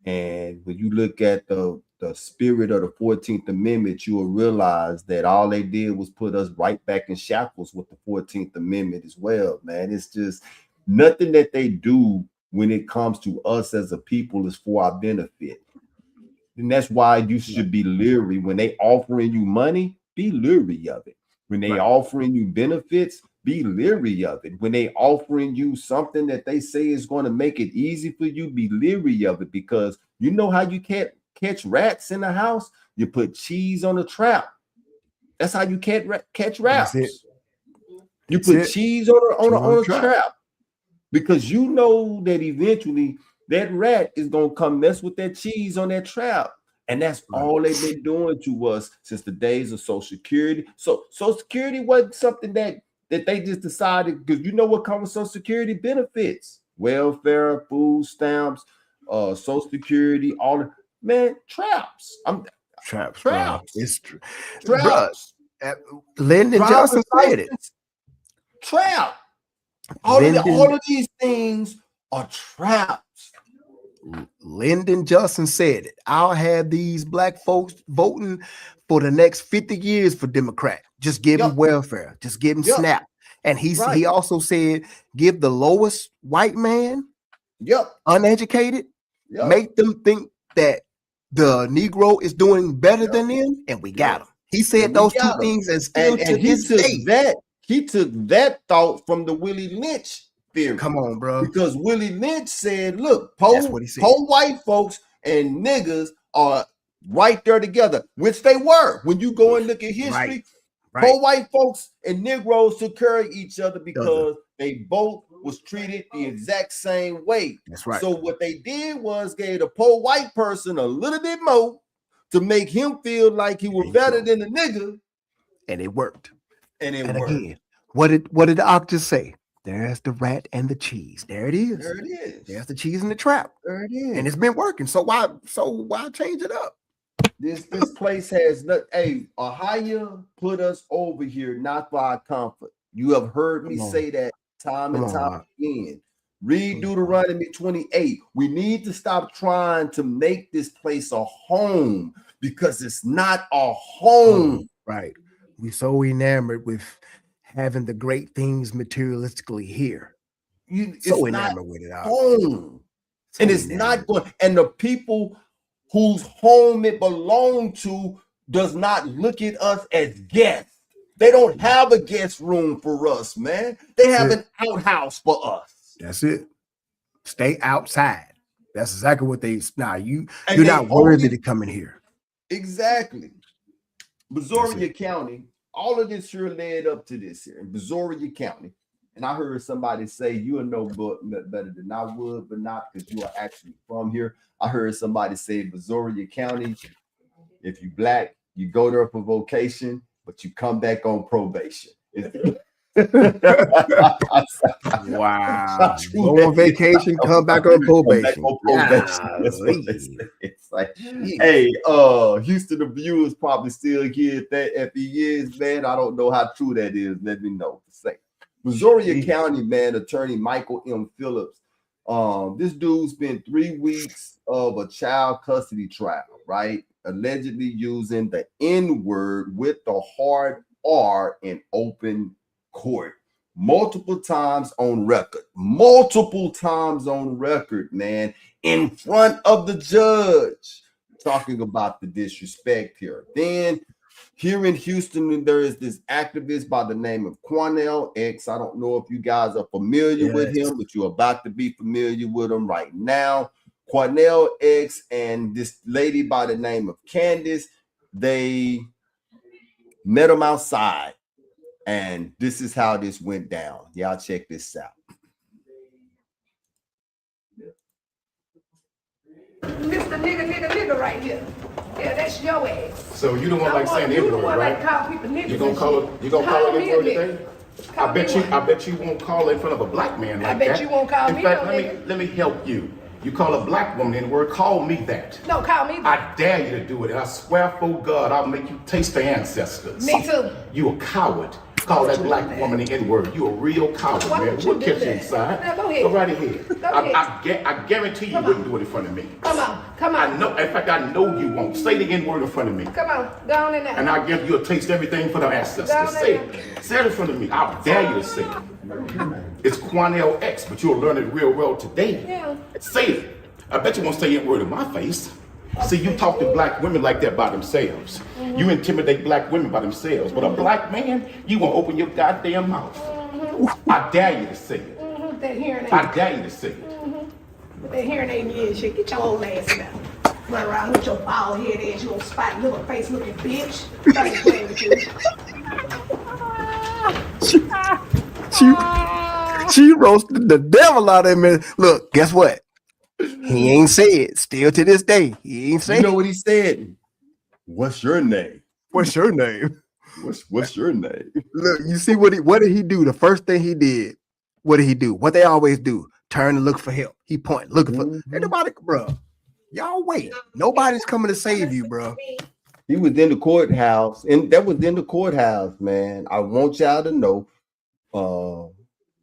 And when you look at the spirit of the 14th Amendment, you will realize that all they did was put us right back in shackles with the 14th Amendment as well, man. It's just nothing that they do when it comes to us as a people is for our benefit. And that's why you should be leery when they offering you money, be leery of it. When they offering you benefits, be leery of it. When they offering you something that they say is going to make it easy for you, be leery of it, because you know how you can't catch rats in the house? You put cheese on a trap. That's how you can't catch rats. You put cheese on a trap, because you know that eventually that rat is going to come mess with that cheese on that trap. And that's all they've been doing to us since the days of Social Security. So Social Security wasn't something that they just decided, because you know what comes with Social Security benefits: welfare, food stamps, Social Security, all the traps. Traps. It's true. Traps. Lyndon Johnson said it. Trap. All of these things are traps. Lyndon Johnson said it. I'll have these black folks voting for the next 50 years for Democrat. Just give them welfare. Just give them SNAP. And he also said, give the lowest white man, uneducated, make them think that the Negro is doing better than them, and we got him. He said those two things, and still to this day. He took that thought from the Willie Lynch theory. Come on, bro. Because Willie Lynch said, look, poor white folks and niggas are right there together, which they were. When you go and look at history, poor white folks and Negroes took care of each other because they both was treated the exact same way. That's right. So what they did was gave the poor white person a little bit more to make him feel like he was better than the nigga. And it worked. And worked. Again, what did the doctor say? There's the rat and the cheese. There it is. There it is. There's the cheese in the trap. There it is. And it's been working. So why change it up? This place has not. Hey, Ohio put us over here not for our comfort. You have heard me say that time and time again. Read Deuteronomy 28. We need to stop trying to make this place a home, because it's not a home. Right. We're so enamored with having the great things materialistically here. It's so not enamored with it. Home. And it's not going. And the people whose home it belonged to does not look at us as guests. They don't have a guest room for us, man. They have an outhouse for us. That's it. Stay outside. That's exactly what they. Nah, you're And not worthy to come in here. Exactly. Brazoria County, all of this here led up to this here in Brazoria County. And I heard somebody say, you'll know better than I would, but not because you are actually from here. I heard somebody say Brazoria County, if you black, you go there for vocation, but you come back on probation. Wow. Go on vacation, come back on probation. It's like, hey, Houston, the view is probably still here at that if he is, man. I don't know how true that is. Let me know. Say, Brazoria County, man, attorney Michael M. Phillips. This dude spent 3 weeks of a child custody trial, right? Allegedly using the N-word with the hard R in open court. Multiple times on record, man, in front of the judge, talking about the disrespect here. Then here in Houston, there is this activist by the name of Cornell X. I don't know if you guys are familiar with him, but you're about to be familiar with him right now. Cornell X and this lady by the name of Candace, they met him outside. And this is how this went down. Y'all check this out. Mr. Nigga right here. Yeah, that's your ass. So you don't want like saying N-word, right? Call people niggas. You gonna call it N-word today? I bet you won't call it in front of a black man like that. I bet you won't call me no nigga. Let me help you. You call a black woman N-word, call me that. No, call me that. I dare you to do it, and I swear for God, I'll make you taste the ancestors. Me too. You a coward. Call that black woman the N-word. You a real coward, man. We'll catch you inside. Now, go ahead. Go right ahead. I guarantee you wouldn't do it in front of me. Come on. I know. In fact, I know you won't. Say the N-word in front of me. Come on, go on in there. And I'll give you a taste everything for the ancestors. Say it. Say it in front of me. I dare you to say it. It's Cornell X, but you'll learn it real well today. Yeah. Say it. I bet you won't say N-word in my face. See, you talk to black women like that by themselves. You intimidate black women by themselves. But a black man, you won't open your goddamn mouth. I dare you to say it. That hearing aid. I dare you to say it. That hearing aid in your shit. Get your old ass out. Run around with your bald head ass, you old spot little face looking bitch. I ain't playing with you. She roasted the devil out of him. Look, guess what? He ain't said. Still to this day, he ain't said. You know what he said? What's your name? What's your name? What's your name? Look, you see what did he do? The first thing he did, what did he do? What they always do: turn and look for help. He point, looking for anybody, bro. Y'all wait. Nobody's coming to save you, bro. He was in the courthouse, and that was in the courthouse, man. I want y'all to know.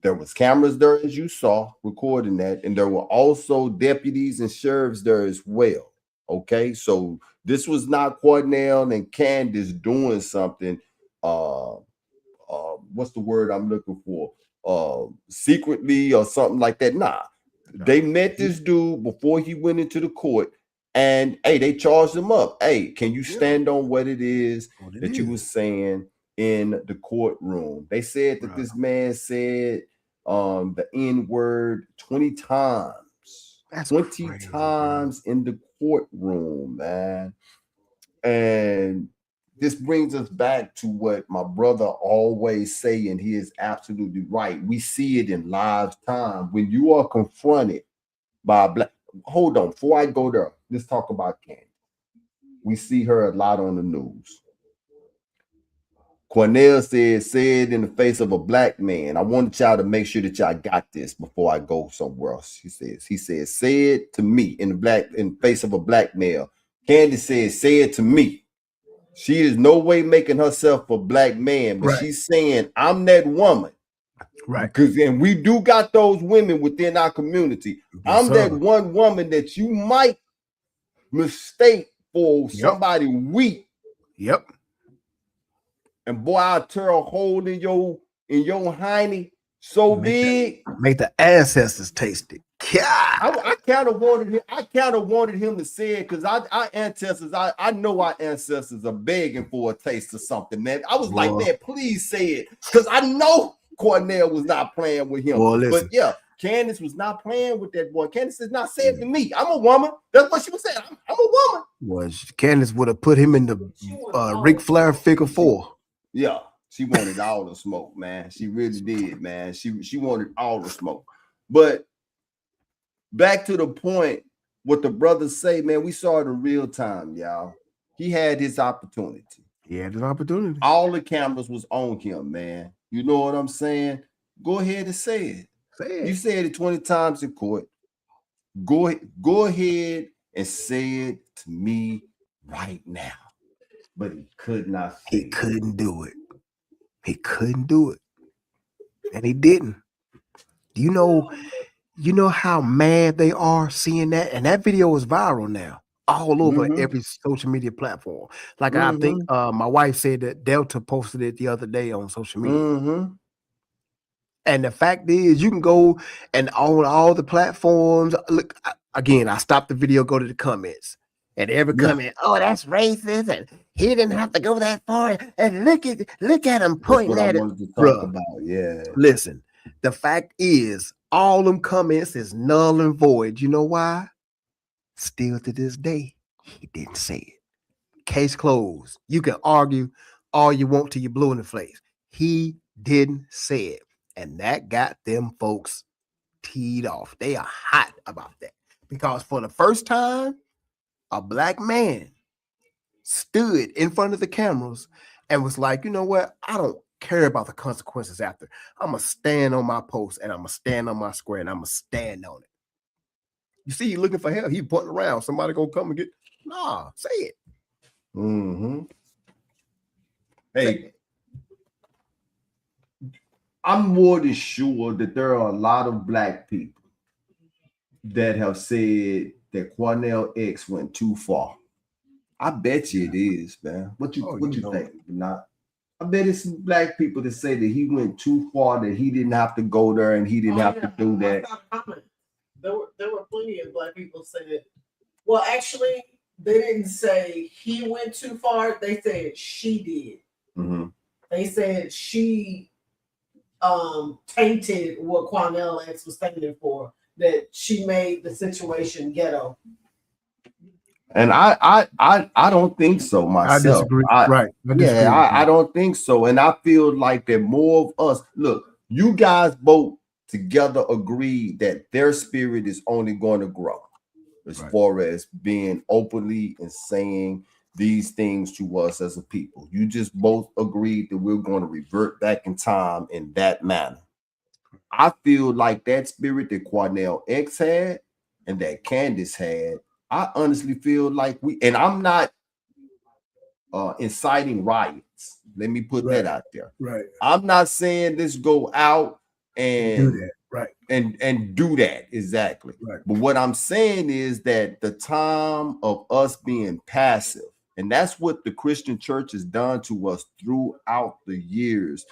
There was cameras there, as you saw, recording that, and there were also deputies and sheriffs there as well. Okay, so this was not Cornell and Candace doing something. What's the word I'm looking for? Secretly or something like that. Nah, they met this dude before he went into the court, and hey, they charged him up. Hey, can you stand on what it is that you was saying in the courtroom? They said that this man said the N-word 20 times. That's 20 crazy, times in the courtroom, man. And this brings us back to what my brother always say, and he is absolutely right. We see it in live time. When you are confronted by a black, hold on, before I go there, let's talk about Candy. We see her a lot on the news. Cornell said in the face of a black man. I wanted y'all to make sure that y'all got this before I go somewhere else. He says, say it to me in the face of a black male. Candy says, say it to me. She is no way making herself a black man, but she's saying, I'm that woman. Right. And we do got those women within our community. I'm that one woman that you might mistake for somebody weak. Yep. And boy, I'll tear a hole in your hiney so Make big. Make the ancestors taste it. God. I kind of wanted him to say it because I know our ancestors are begging for a taste of something, man. I was like, Boy. man, please say it. Because I know Cornell was not playing with him. Boy, listen. But yeah, Candace was not playing with that boy. Candace did not say it to me. I'm a woman. That's what she was saying. I'm a woman. Well, Candace would have put him in the Ric Flair figure 4. Yeah, she wanted all the smoke, man. She really did, man. She wanted all the smoke. But back to the point, what the brothers say, man, we saw it in real time, y'all. He had his opportunity. He had an opportunity. All the cameras was on him, man. You know what I'm saying? Go ahead and say it. Say it. You said it 20 times in court. Go ahead and say it to me right now. But he could not say He couldn't do it. He couldn't do it. And he didn't. You know how mad they are seeing that? And that video is viral now. All over every social media platform. Like I think my wife said that Delta posted it the other day on social media. And the fact is, you can go and on all the platforms. Look, again, I stopped the video, go to the comments. And every comment, oh, that's racist, and he didn't have to go that far. And look at him pointing at it. Yeah. Listen, the fact is, all them comments is null and void. You know why? Still to this day, he didn't say it. Case closed. You can argue all you want till you're blue in the face. He didn't say it. And that got them folks teed off. They are hot about that. Because for the first time, a black man stood in front of the cameras and was like, you know what? I don't care about the consequences after. I'm going to stand on my post and I'm going to stand on my square and I'm going to stand on it. You see, he looking for help. He pointing around. Somebody going to come and get, nah, say it. Hey, I'm more than sure that there are a lot of black people that have said that Cornell X went too far. I bet you it is, man. What you think? Not. I bet it's some black people that say that he went too far, that he didn't have to go there and he didn't have to do that. There were plenty of black people said, well, actually, they didn't say he went too far. They said she did. They said she tainted what Cornell X was standing for, that she made the situation ghetto. And I don't think so myself. I disagree. I don't think so. And I feel like that more of us, look, you guys both together agreed that their spirit is only going to grow as far as being openly and saying these things to us as a people. You just both agreed that we're going to revert back in time in that manner. I feel like that spirit that Cornell X had and that Candace had, I honestly feel like and I'm not inciting riots. Let me put that out there. Right. I'm not saying let's go out and do that. Right. And do that exactly. Right. But what I'm saying is that the time of us being passive, and that's what the Christian church has done to us throughout the years,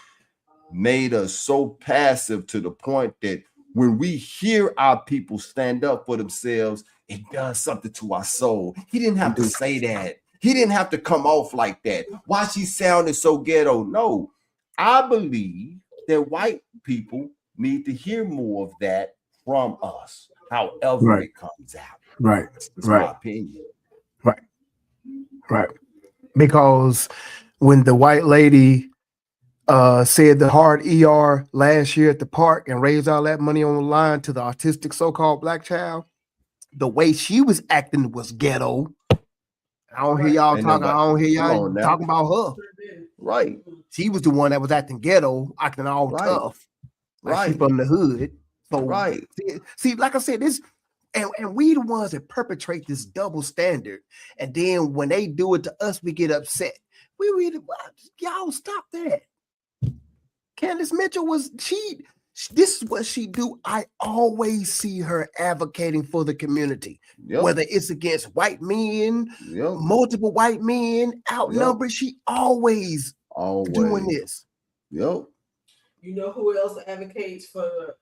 made us so passive to the point that when we hear our people stand up for themselves, it does something to our soul. He didn't have to say that. He didn't have to come off like that. Why she sounded so ghetto? No, I believe that white people need to hear more of that from us, however it comes out. Right. That's my opinion. Right. Because when the white lady said the hard ER last year at the park and raised all that money on the line to the autistic so-called black child, the way she was acting was ghetto. I don't hear y'all talking. I don't hear y'all talking about her. Right. She was the one that was acting ghetto, acting all tough. Like she from the hood. So see, like I said, this and we the ones that perpetrate this double standard. And then when they do it to us, we get upset. We really, y'all stop that. Candace Mitchell this is what she do. I always see her advocating for the community, whether it's against white men, multiple white men, outnumbered. She always doing this. You know who else advocates for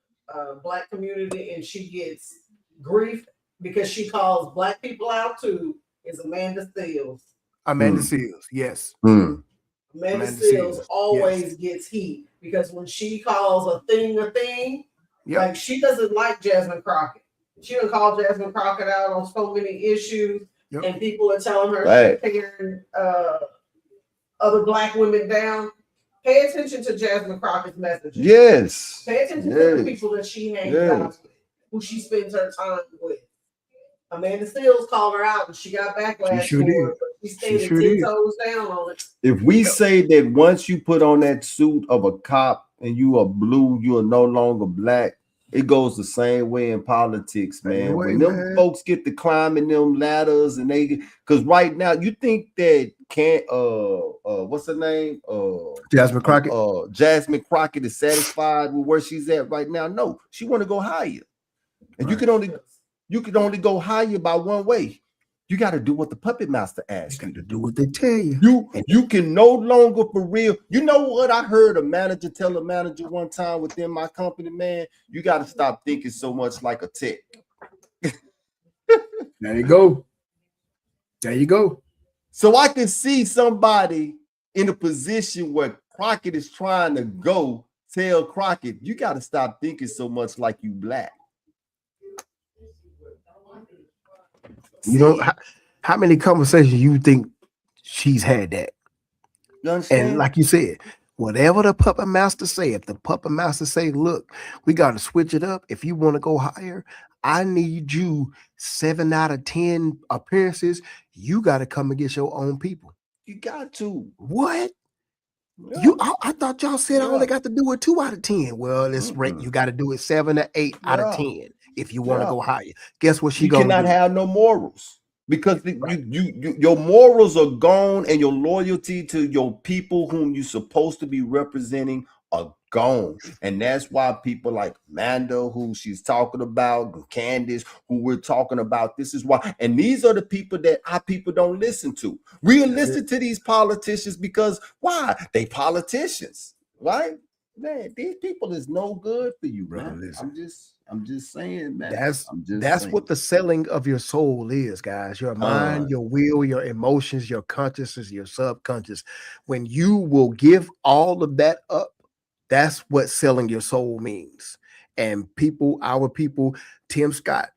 black community and she gets grief because she calls black people out too is Amanda Seals. Amanda Seals, yes. Amanda Amanda Seals Seals, always yes. gets heat because when she calls a thing, Yep. like she doesn't like Jasmine Crockett. She done called Jasmine Crockett out on so many issues, Yep. and people are telling her Right. she's tearing other black women down. Pay attention to Jasmine Crockett's messages. Yes. Pay attention to the people that she hangs out with, who she spends her time with. Amanda Seals called her out and she got backlash She sure for did. it, but she stayed She sure 10 did. toes down on it. If we say that once you put on that suit of a cop and you are blue, you are no longer black, it goes the same way in politics, man. When them folks get to climbing them ladders and they, because right now you think that what's her name? Jasmine Crockett. Jasmine Crockett is satisfied with where she's at right now. No, she want to go higher, and you can only go higher by one way. You got to do what the puppet master asks you to do. What they tell you. You can no longer for real. You know what I heard a manager tell a manager one time within my company, man? You got to stop thinking so much like a tech. There you go. There you go. So I can see somebody in a position where Crockett is trying to go tell Crockett, you got to stop thinking so much like you black. You know, how many conversations you think she's had that? You understand? And like you said, whatever the puppet master say, if the puppet master say, look, we got to switch it up. If you want to go higher, I need you 7 out of 10 appearances. You got to come against your own people. You got to. What? Yeah. I thought y'all said I only got to do it 2 out of 10. Well, it's right. You got to do it 7 or 8 out of 10 if you want to go higher. Guess what she gonna cannot have no morals because your morals are gone and your loyalty to your people whom you're supposed to be representing are gone. And that's why people like Amanda, who she's talking about, Candace, who we're talking about, this is why. And these are the people that our people don't listen to. We'll listen to these politicians because why? They politicians, right? Man, these people is no good for you, man. Listen. I'm just saying, man. That's what the selling of your soul is, guys. Your mind, your will, your emotions, your consciousness, your subconscious. When you will give all of that up, that's what selling your soul means. And our people, Tim Scott,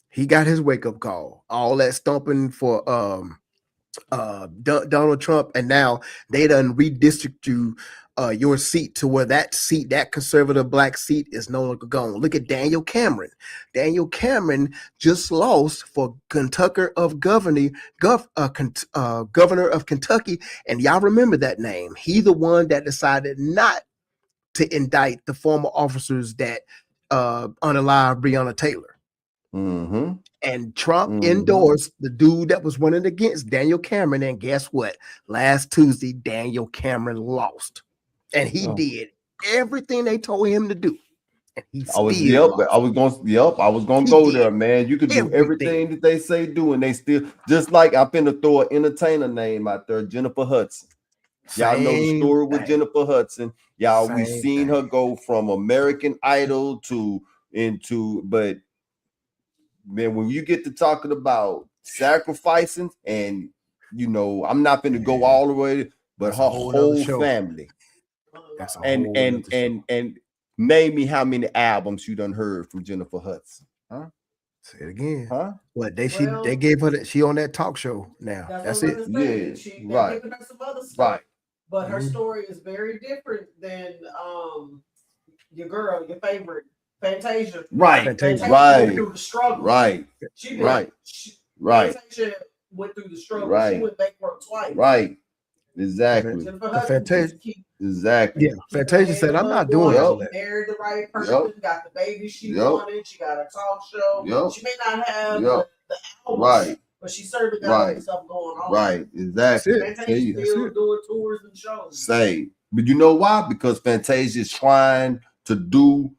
he got his wake-up call. All that stomping for Donald Trump, and now they done redistrict you your seat to where that seat, that conservative black seat, is no longer gone. Look at Daniel Cameron. Daniel Cameron just lost for governor of Kentucky, and y'all remember that name. He the one that decided not to indict the former officers that unalived Breonna Taylor. Mm-hmm. And Trump endorsed the dude that was running against Daniel Cameron. And guess what? Last Tuesday, Daniel Cameron lost. And he did everything they told him to do. And he I was gonna go there, man. You can do everything that they say do, and they still, just like I'm finna throw an entertainer name out there, Jennifer Hudson. Y'all know the story with Jennifer Hudson. Y'all, we seen her go from American Idol but man, when you get to talking about sacrificing, and I'm not gonna go all the way, but her whole family. That's a and name me how many albums you done heard from Jennifer Hudson. Huh? Say it again. Huh? What they gave her she on that talk show now. That's it. Yeah, right. Giving her some other stuff. Right. But her story is very different than your girl, your favorite, Fantasia. Right. Fantasia right. Went through the struggle. Right. Right. Fantasia went through the struggle. Right. She went bankrupt twice. Right. Exactly. Exactly. Yeah. Fantasia said, "I'm not doing all that." She married the right person. Got the baby she wanted. She got a talk show. She may not have the album, right, but she certainly got other stuff going on. Right. Exactly. Fantasia still doing tours and shows. But you know why? Because Fantasia is trying to do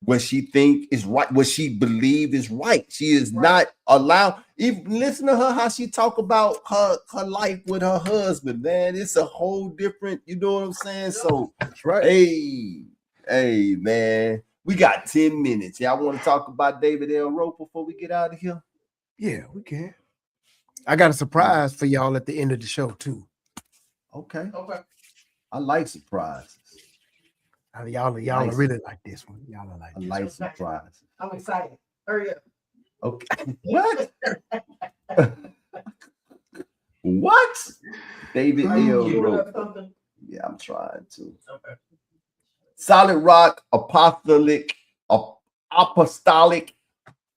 what she think is right, what she believe is right. She is not allowed. Even listen to her how she talk about her life with her husband, man. It's a whole different, you know what I'm saying? So That's right. hey, man, we got 10 minutes. Y'all want to talk about David L. Rope before we get out of here? Yeah, we can. I got a surprise for y'all at the end of the show too. Okay. Okay. I like surprises. Y'all Nice. really like this one. Y'all are like I this. like surprises. I'm excited. Hurry up. Okay. What? What? David Are you L. queuing Rope. up something? Yeah, I'm trying to. Okay. Solid Rock Apostolic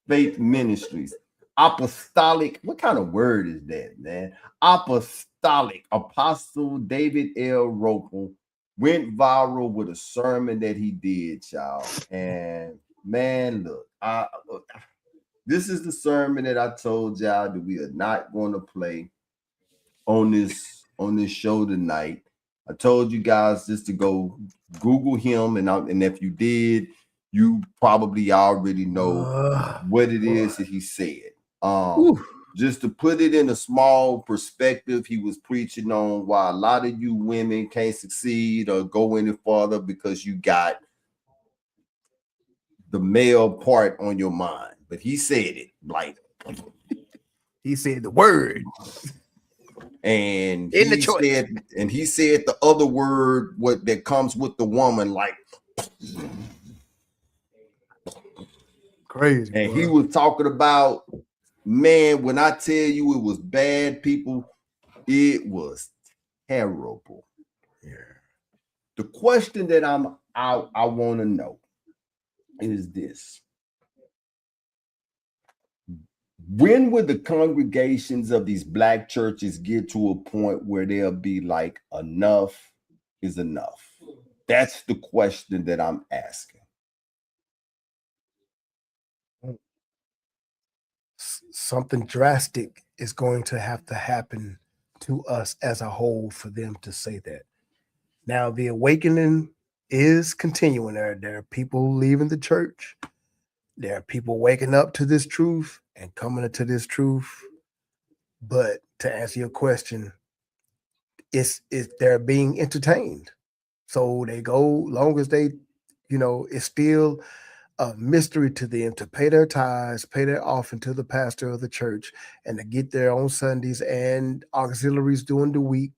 Faith Ministries. Apostolic. What kind of word is that, man? Apostolic. Apostle David L. Roper went viral with a sermon that he did, y'all. And man, look, this is the sermon that I told y'all that we are not going to play on this show tonight. I told you guys just to go Google him, and if you did, you probably already know what it is that he said. Just to put it in a small perspective, he was preaching on why a lot of you women can't succeed or go any farther because you got the male part on your mind. But he said it like he said the word. And in the church. he said the other word what that comes with the woman, like crazy. And bro. he was talking about, man, when I tell you it was bad, people, it was terrible. Yeah. The question that I want to know is this. When would the congregations of these black churches get to a point where they'll be like, enough is enough? That's the question that I'm asking. Something drastic is going to have to happen to us as a whole for them to say that. Now, the awakening is continuing. There are people leaving the church. There are people waking up to this truth and coming into this truth. But to answer your question, it's they're being entertained. So they go long as they, it's still a mystery to them to pay their tithes, pay their offering to the pastor of the church, and to get there on Sundays and auxiliaries during the week,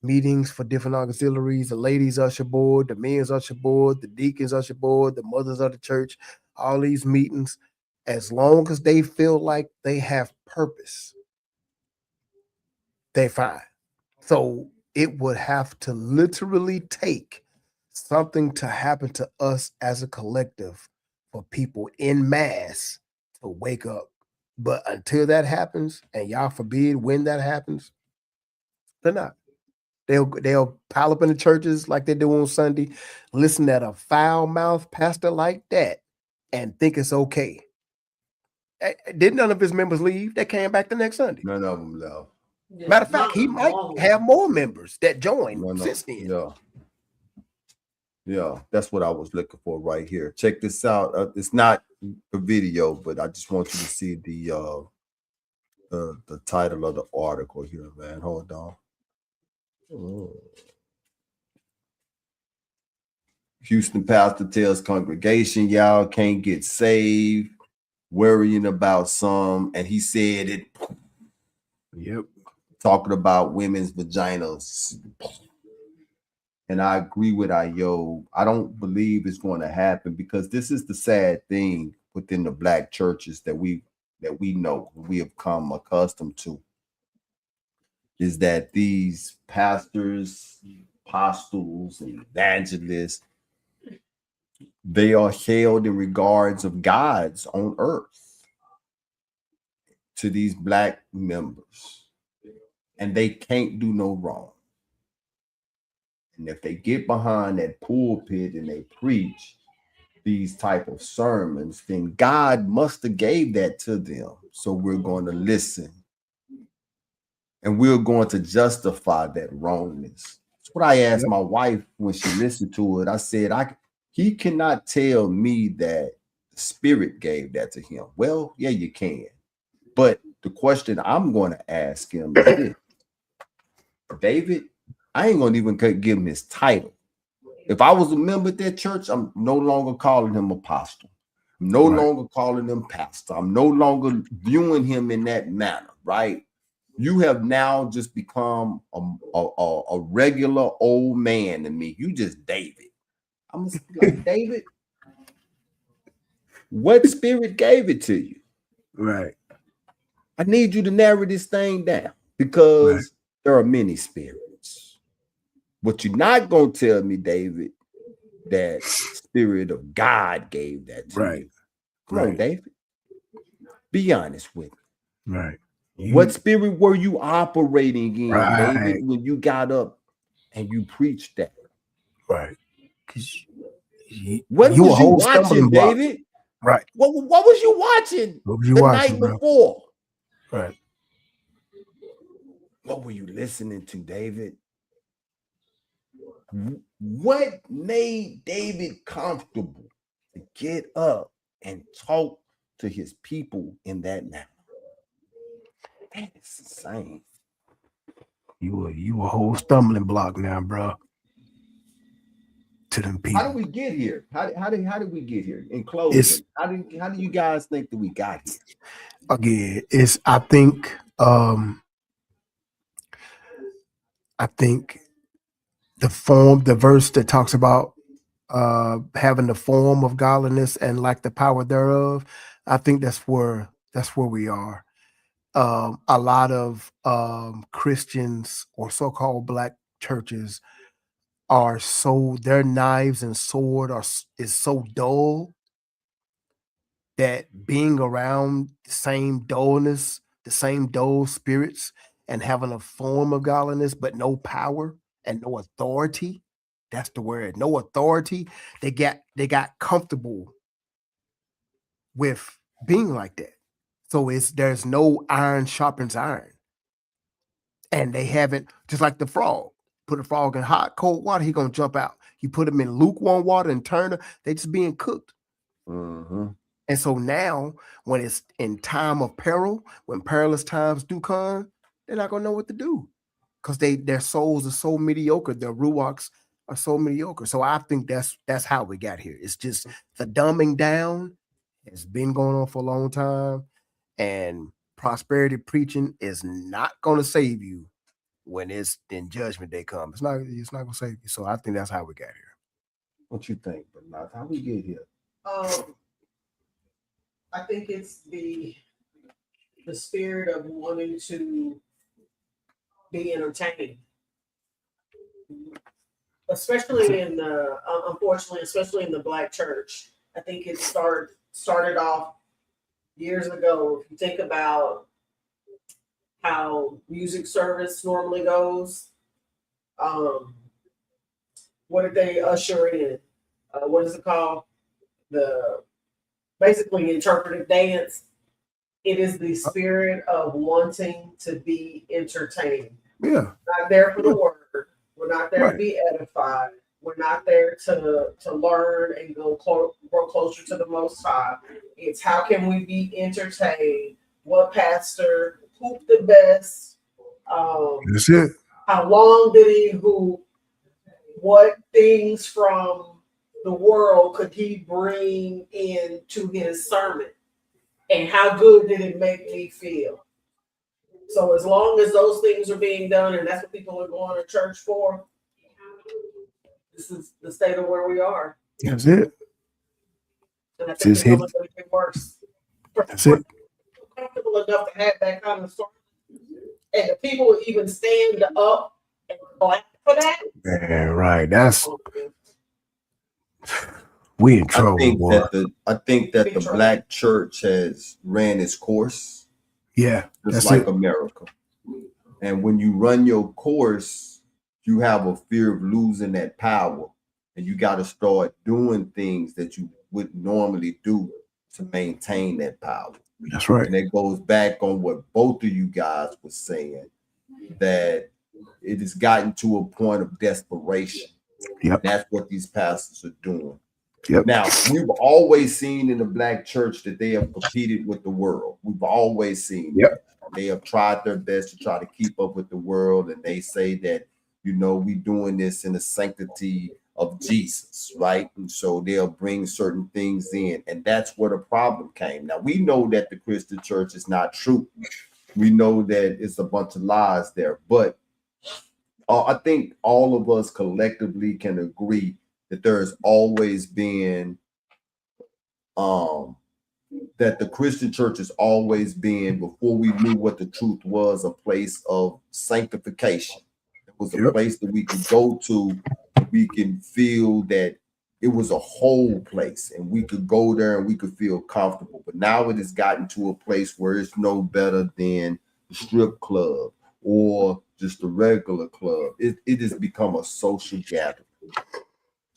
meetings for different auxiliaries, the ladies usher board, the men's usher board, the deacons usher board, the mothers of the church, all these meetings, as long as they feel like they have purpose, they fine. So it would have to literally take something to happen to us as a collective for people in mass to wake up. But until that happens, and y'all forbid when that happens, they're not. They'll pile up in the churches like they do on Sunday, listen at a foul-mouthed pastor like that, and think it's okay. Did none of his members leave? They came back the next Sunday. None of them left. Yeah, Matter of fact, he might have more members that joined since then. Yeah, that's what I was looking for right here. Check this out. It's not a video, but I just want you to see the title of the article here, man. Hold on. Houston pastor tells congregation, y'all can't get saved, worrying about some, and he said it. Yep. Talking about women's vaginas. And I agree with Ayo. I don't believe it's going to happen because this is the sad thing within the black churches that we know, we have come accustomed to, is that these pastors, apostles, and evangelists, they are held in regards of gods on earth to these black members, and they can't do no wrong. And if they get behind that pulpit and they preach these type of sermons, then God must have gave that to them. So we're going to listen. And we're going to justify that wrongness. That's what I asked my wife when she listened to it. I said, He cannot tell me that the Spirit gave that to him. Well, yeah, you can. But the question I'm going to ask him is this: David, I ain't going to even give him his title. If I was a member of that church, I'm no longer calling him apostle. I'm no longer calling him pastor. I'm no longer viewing him in that manner, right? You have now just become a regular old man to me. You just David. I'm like, David, what spirit gave it to you? Right. I need you to narrow this thing down because there are many spirits. But you're not going to tell me, David, that Spirit of God gave that to you. Come on, David. Be honest with me. Right. What spirit were you operating in, David, when you got up and you preached that? Right. What was you watching, David? Right. What was you watching the night before? Right. What were you listening to, David? What made David comfortable to get up and talk to his people in that manner? That's insane. You a whole stumbling block now, bro. To them people. How did we get here? How did we get here? In closing, how do you guys think that we got here? Again, I think the verse that talks about having the form of godliness and like the power thereof, I think that's where we are. A lot of Christians or so-called black churches are their knives and sword is so dull that being around the same dullness, the same dull spirits, and having a form of godliness but no power and no authority, that's the word, no authority. They got comfortable with being like that. So there's no iron sharpens iron. And they haven't, just like the frog. Put a frog in hot, cold water, he gonna jump out. You put him in lukewarm water and turn them, they just being cooked. Mm-hmm. And so now, when it's in time of peril, when perilous times do come, they're not gonna know what to do because their souls are so mediocre. Their ruachs are so mediocre. So I think that's how we got here. It's just the dumbing down has been going on for a long time, and prosperity preaching is not gonna save you when it's in judgment day come. It's not gonna save you. So I think that's how we got here. What you think, Bernard? How we get here? I think it's the spirit of wanting to be entertained, especially in the unfortunately, especially in the black church. I think it started off years ago. If you think about how music service normally goes, what did they usher in? What is it called? Basically interpretive dance. It is the spirit of wanting to be entertained. Yeah. We're not there for the word. We're not there to be edified. We're not there to learn and grow closer to the Most High. It's how can we be entertained? What pastor hooped the best? That's it. How long did he hoop? What things from the world could he bring into his sermon? And how good did it make me feel? So as long as those things are being done, and that's what people are going to church for, this is the state of where we are. That's it. And I think it's only going to get worse. That's it. Comfortable enough to have that kind of story, and the people would even stand up and clap for that. Yeah, right. That's we in trouble. I think that the black church has ran its course. Yeah, just like America. And when you run your course, you have a fear of losing that power, and you got to start doing things that you wouldn't normally do to maintain that power. That's right. And it goes back on what both of you guys were saying, that it has gotten to a point of desperation. Yep. That's what these pastors are doing. Yep. Now, we've always seen in the black church that they have competed with the world. We've always seen Yep. that. They have tried their best to try to keep up with the world, and they say that, you know, we doing this in the sanctity of Jesus, right? And so they'll bring certain things in, and that's where the problem came. Now, we know that the Christian church is not true. We know that it's a bunch of lies there, but I think all of us collectively can agree that there has always been that the Christian church has always been, before we knew what the truth was, a place of sanctification. It was a place that we could go to, we can feel that it was a whole place, and we could go there and we could feel comfortable. But now it has gotten to a place where it's no better than the strip club or just a regular club. It has become a social gathering.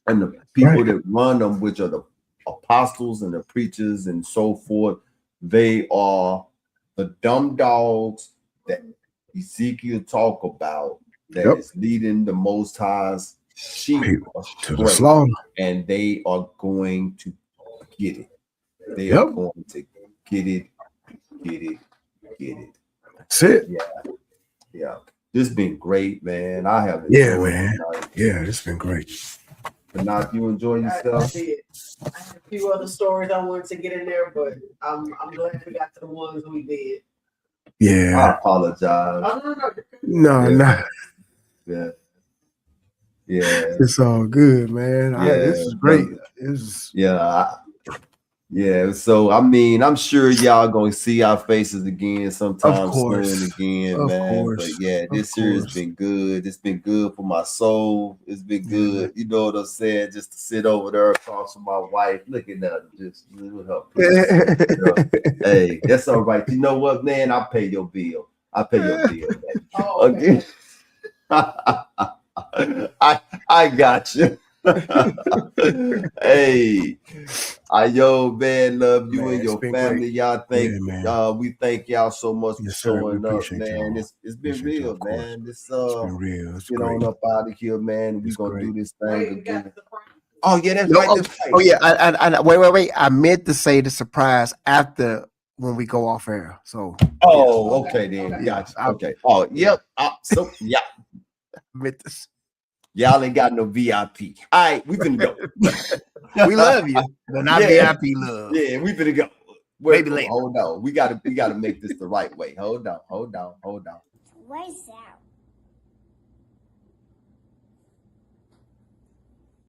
And the people that run them, which are the apostles and the preachers and so forth, they are the dumb dogs that Ezekiel talk about, that is leading the Most High's sheep to the slaughter. And they are going to get it. They are going to get it. That's it. Yeah. This has been great, man. I have enjoyed it. Yeah, it's been great. But now, if you enjoy yourself. I had a few other stories I wanted to get in there, but I'm glad we got to the ones we did. Yeah. I apologize. No. Yeah. It's all good, man. This is great. So I mean, I'm sure y'all gonna see our faces again sometime soon again, man. But yeah, this year has been good. It's been good for my soul. It's been good. You know what I'm saying? Just to sit over there across from my wife, looking at her, just help. Hey, that's all right. You know what, man? I'll pay your bill. I'll pay your bill, man. Okay. I got you. Hey, yo, man, love you and your family. Y'all we thank y'all so much for showing up, man. It's been real, man. It's been real. Get on up out of here, man. We're gonna do this thing again. Oh yeah, that's right. Oh yeah, I wait. I meant to say the surprise after when we go off air. So okay then. Gotcha. Okay. Oh yep. So yeah. Y'all ain't got no VIP. All right, we finna go. We love you, but not VIP love. Yeah, we finna go. Maybe later. Hold on. We gotta make this the right way. Hold on. Voice out.